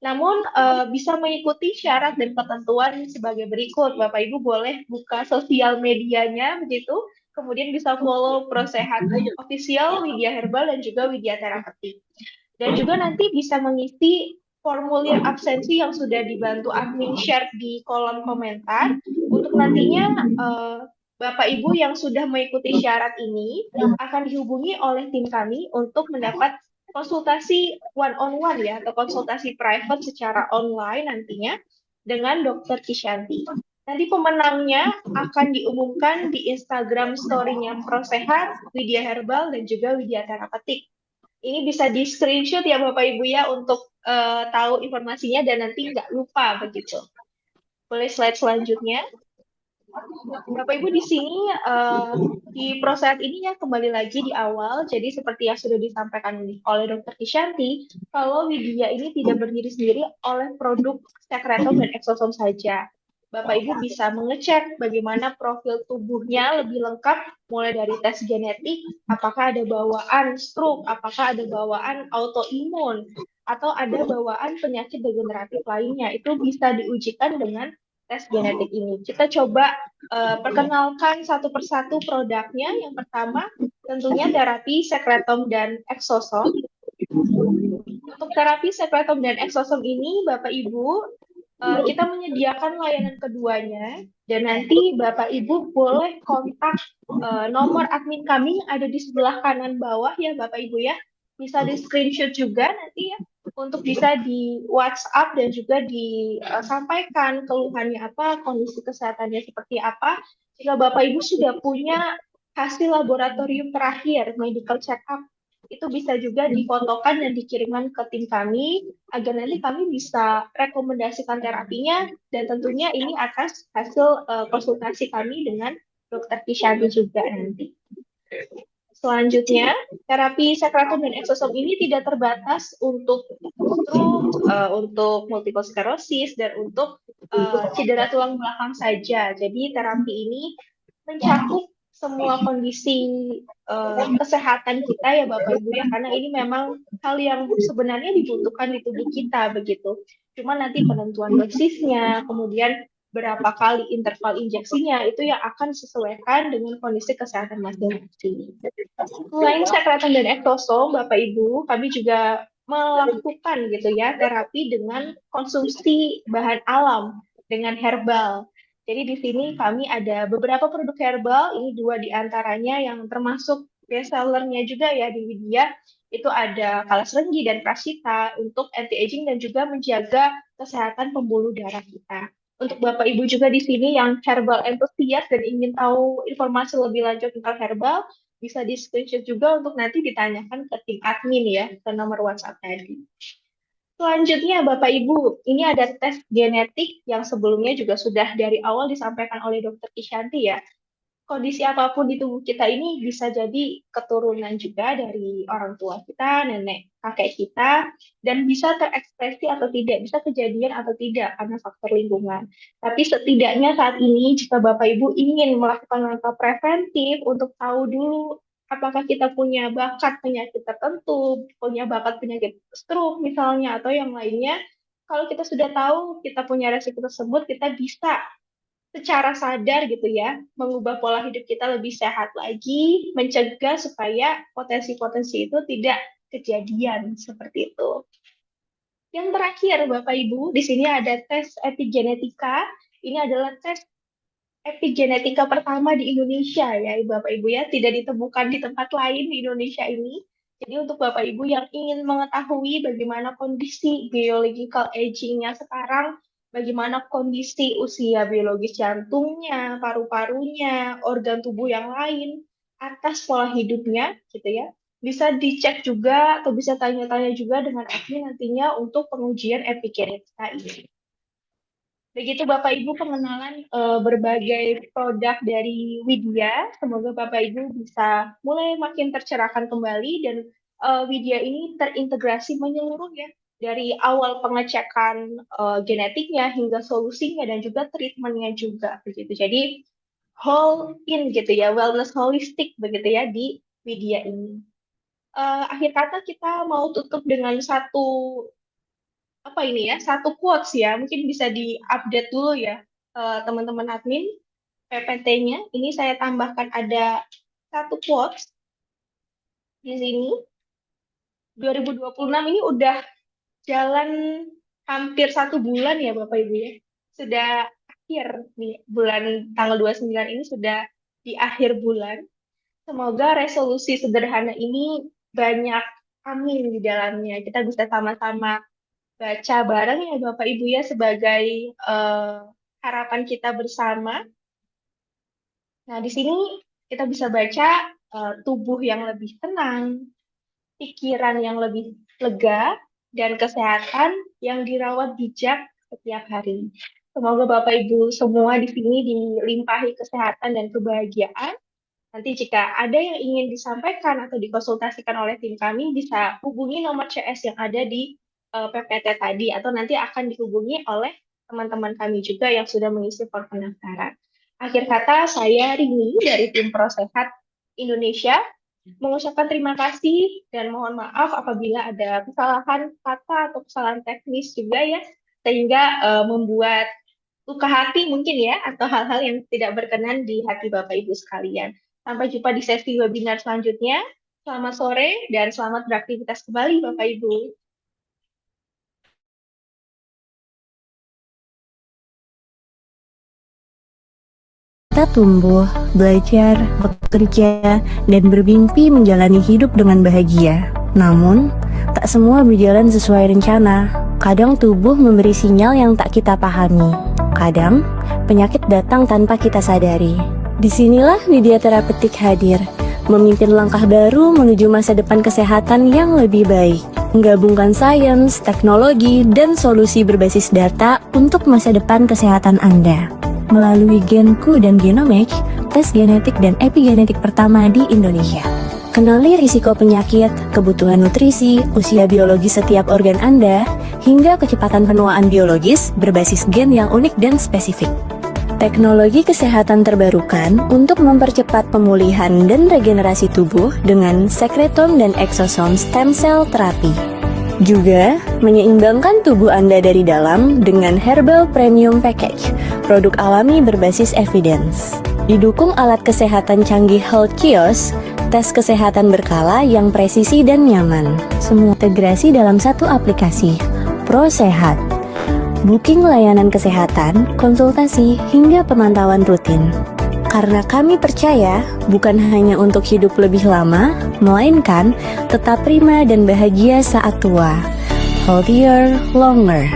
Namun bisa mengikuti syarat dan ketentuan sebagai berikut. Bapak Ibu boleh buka sosial medianya begitu, kemudian bisa follow Prosehat Official, Widya Herbal dan juga Widya Therapeutic. Dan juga nanti bisa mengisi formulir absensi yang sudah dibantu admin share di kolom komentar untuk nantinya Bapak Ibu yang sudah mengikuti syarat ini akan dihubungi oleh tim kami untuk mendapat konsultasi one-on-one ya, atau konsultasi private secara online nantinya dengan Dr. Kisyanti. Nanti pemenangnya akan diumumkan di Instagram story-nya Prosehat, Widya Herbal, dan juga Widya Therapeutic. Ini bisa di screenshot ya Bapak Ibu ya untuk tahu informasinya dan nanti nggak lupa begitu. Boleh slide selanjutnya. Bapak Ibu di sini di proses ini ya kembali lagi di awal, jadi seperti yang sudah disampaikan oleh Dr. Kisyanti, kalau Widya ini tidak berdiri sendiri oleh produk sekretom dan exosome saja. Bapak Ibu bisa mengecek bagaimana profil tubuhnya lebih lengkap, mulai dari tes genetik, apakah ada bawaan stroke, apakah ada bawaan autoimun, atau ada bawaan penyakit degeneratif lainnya. Itu bisa diujikan dengan tes genetik ini. Kita coba perkenalkan satu persatu produknya. Yang pertama, tentunya terapi sekretom dan exosome. Untuk terapi sekretom dan exosome ini, Bapak Ibu, kita menyediakan layanan keduanya, dan nanti Bapak Ibu boleh kontak nomor admin kami yang ada di sebelah kanan bawah ya Bapak Ibu ya. Bisa di screenshot juga nanti ya, untuk bisa di WhatsApp dan juga disampaikan keluhannya apa, kondisi kesehatannya seperti apa. Jika Bapak Ibu sudah punya hasil laboratorium terakhir, medical check-up, itu bisa juga difotokan dan dikirimkan ke tim kami, agar nanti kami bisa rekomendasikan terapinya, dan tentunya ini atas hasil konsultasi kami dengan Dr. Kisyanti juga nanti. Selanjutnya, terapi sekretom dan exosome ini tidak terbatas untuk stroke, untuk multiple sclerosis, dan untuk cedera tulang belakang saja. Jadi terapi ini mencakup semua kondisi kesehatan kita ya Bapak Ibu ya, karena ini memang hal yang sebenarnya dibutuhkan di tubuh kita begitu. Cuma nanti penentuan dosisnya, kemudian berapa kali interval injeksinya, itu yang akan disesuaikan dengan kondisi kesehatan masing-masing. Selain sekretom dan exosome, Bapak Ibu, kami juga melakukan gitu ya terapi dengan konsumsi bahan alam dengan herbal. Jadi di sini kami ada beberapa produk herbal, ini 2 di antaranya yang termasuk best sellernya juga ya di Widya. Itu ada kalas renggi dan prasita untuk anti-aging dan juga menjaga kesehatan pembuluh darah kita. Untuk Bapak Ibu juga di sini yang herbal enthusiast dan ingin tahu informasi lebih lanjut tentang herbal, bisa di screenshot juga untuk nanti ditanyakan ke tim admin ya, ke nomor WhatsApp tadi. Selanjutnya Bapak Ibu, ini ada tes genetik yang sebelumnya juga sudah dari awal disampaikan oleh Dr. Kishanti ya. Kondisi apapun di tubuh kita ini bisa jadi keturunan juga dari orang tua kita, nenek, kakek kita, dan bisa terekspresi atau tidak, bisa kejadian atau tidak karena faktor lingkungan. Tapi setidaknya saat ini, jika Bapak Ibu ingin melakukan langkah preventif untuk tahu dulu apakah kita punya bakat penyakit tertentu, punya bakat penyakit stroke misalnya, atau yang lainnya, kalau kita sudah tahu kita punya resiko tersebut, kita bisa secara sadar gitu ya, mengubah pola hidup kita lebih sehat lagi, mencegah supaya potensi-potensi itu tidak kejadian seperti itu. Yang terakhir, Bapak Ibu, di sini ada tes epigenetika. Ini adalah tes epigenetika pertama di Indonesia ya, Bapak Ibu ya, tidak ditemukan di tempat lain di Indonesia ini. Jadi untuk Bapak Ibu yang ingin mengetahui bagaimana kondisi biological aging-nya sekarang, bagaimana kondisi usia biologis jantungnya, paru-parunya, organ tubuh yang lain, atas pola hidupnya, gitu ya. Bisa dicek juga atau bisa tanya-tanya juga dengan admin nantinya untuk pengujian epigenetika ini. Begitu Bapak Ibu pengenalan berbagai produk dari Widya. Semoga Bapak Ibu bisa mulai makin tercerahkan kembali dan Widya ini terintegrasi menyeluruh ya, dari awal pengecekan genetiknya hingga solusinya dan juga treatmentnya juga begitu. Jadi whole in gitu ya, wellness holistic begitu ya di Widya ini. Akhir kata kita mau tutup dengan satu satu quotes ya, mungkin bisa di-update dulu ya teman-teman admin PPT-nya. Ini saya tambahkan ada satu quotes di sini. 2026 ini udah jalan hampir 1 bulan ya Bapak Ibu ya. Sudah akhir nih, bulan tanggal 29 ini sudah di akhir bulan. Semoga resolusi sederhana ini banyak amin di dalamnya. Kita bisa sama-sama baca bareng ya Bapak Ibu ya sebagai harapan kita bersama. Nah, di sini kita bisa baca tubuh yang lebih tenang, pikiran yang lebih lega, dan kesehatan yang dirawat bijak setiap hari. Semoga Bapak Ibu semua di sini dilimpahi kesehatan dan kebahagiaan. Nanti jika ada yang ingin disampaikan atau dikonsultasikan oleh tim kami, bisa hubungi nomor CS yang ada di PPT tadi, atau nanti akan dihubungi oleh teman-teman kami juga yang sudah mengisi form pendaftaran. Akhir kata, saya Rini dari tim Prosehat Indonesia mengucapkan terima kasih dan mohon maaf apabila ada kesalahan kata atau kesalahan teknis juga ya, sehingga membuat luka hati mungkin ya, atau hal-hal yang tidak berkenan di hati Bapak Ibu sekalian. Sampai jumpa di sesi webinar selanjutnya. Selamat sore dan selamat beraktivitas kembali Bapak Ibu. Kita tumbuh, belajar, bekerja, dan bermimpi menjalani hidup dengan bahagia. Namun, tak semua berjalan sesuai rencana. Kadang tubuh memberi sinyal yang tak kita pahami. Kadang, penyakit datang tanpa kita sadari. Disinilah Widya Terapeutik hadir, memimpin langkah baru menuju masa depan kesehatan yang lebih baik. Menggabungkan sains, teknologi, dan solusi berbasis data untuk masa depan kesehatan Anda. Melalui Genku dan Genomics, tes genetik dan epigenetik pertama di Indonesia. Kenali risiko penyakit, kebutuhan nutrisi, usia biologis setiap organ Anda, hingga kecepatan penuaan biologis berbasis gen yang unik dan spesifik. Teknologi kesehatan terbarukan untuk mempercepat pemulihan dan regenerasi tubuh dengan sekretome dan exosome stem cell terapi. Juga menyeimbangkan tubuh Anda dari dalam dengan Herbal Premium Package, produk alami berbasis evidence. Didukung alat kesehatan canggih Health Kiosk, tes kesehatan berkala yang presisi dan nyaman. Semua integrasi dalam satu aplikasi, ProSehat. Booking layanan kesehatan, konsultasi, hingga pemantauan rutin. Karena kami percaya, bukan hanya untuk hidup lebih lama, melainkan tetap prima dan bahagia saat tua. Healthier, longer.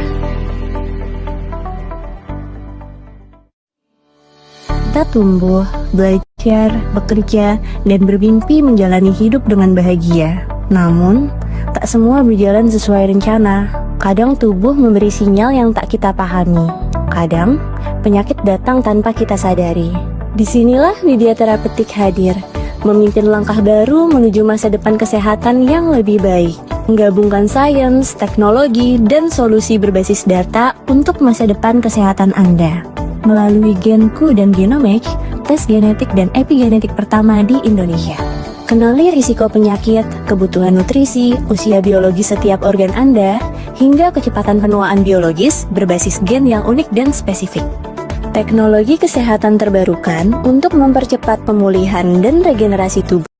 Kita tumbuh, belajar, bekerja, dan bermimpi menjalani hidup dengan bahagia. Namun, tak semua berjalan sesuai rencana. Kadang tubuh memberi sinyal yang tak kita pahami. Kadang, penyakit datang tanpa kita sadari. Disinilah Widya Terapeutik hadir, memimpin langkah baru menuju masa depan kesehatan yang lebih baik. Menggabungkan sains, teknologi, dan solusi berbasis data untuk masa depan kesehatan Anda. Melalui Genku dan Genomics, tes genetik dan epigenetik pertama di Indonesia. Kenali risiko penyakit, kebutuhan nutrisi, usia biologi setiap organ Anda, hingga kecepatan penuaan biologis berbasis gen yang unik dan spesifik. Teknologi kesehatan terbarukan untuk mempercepat pemulihan dan regenerasi tubuh.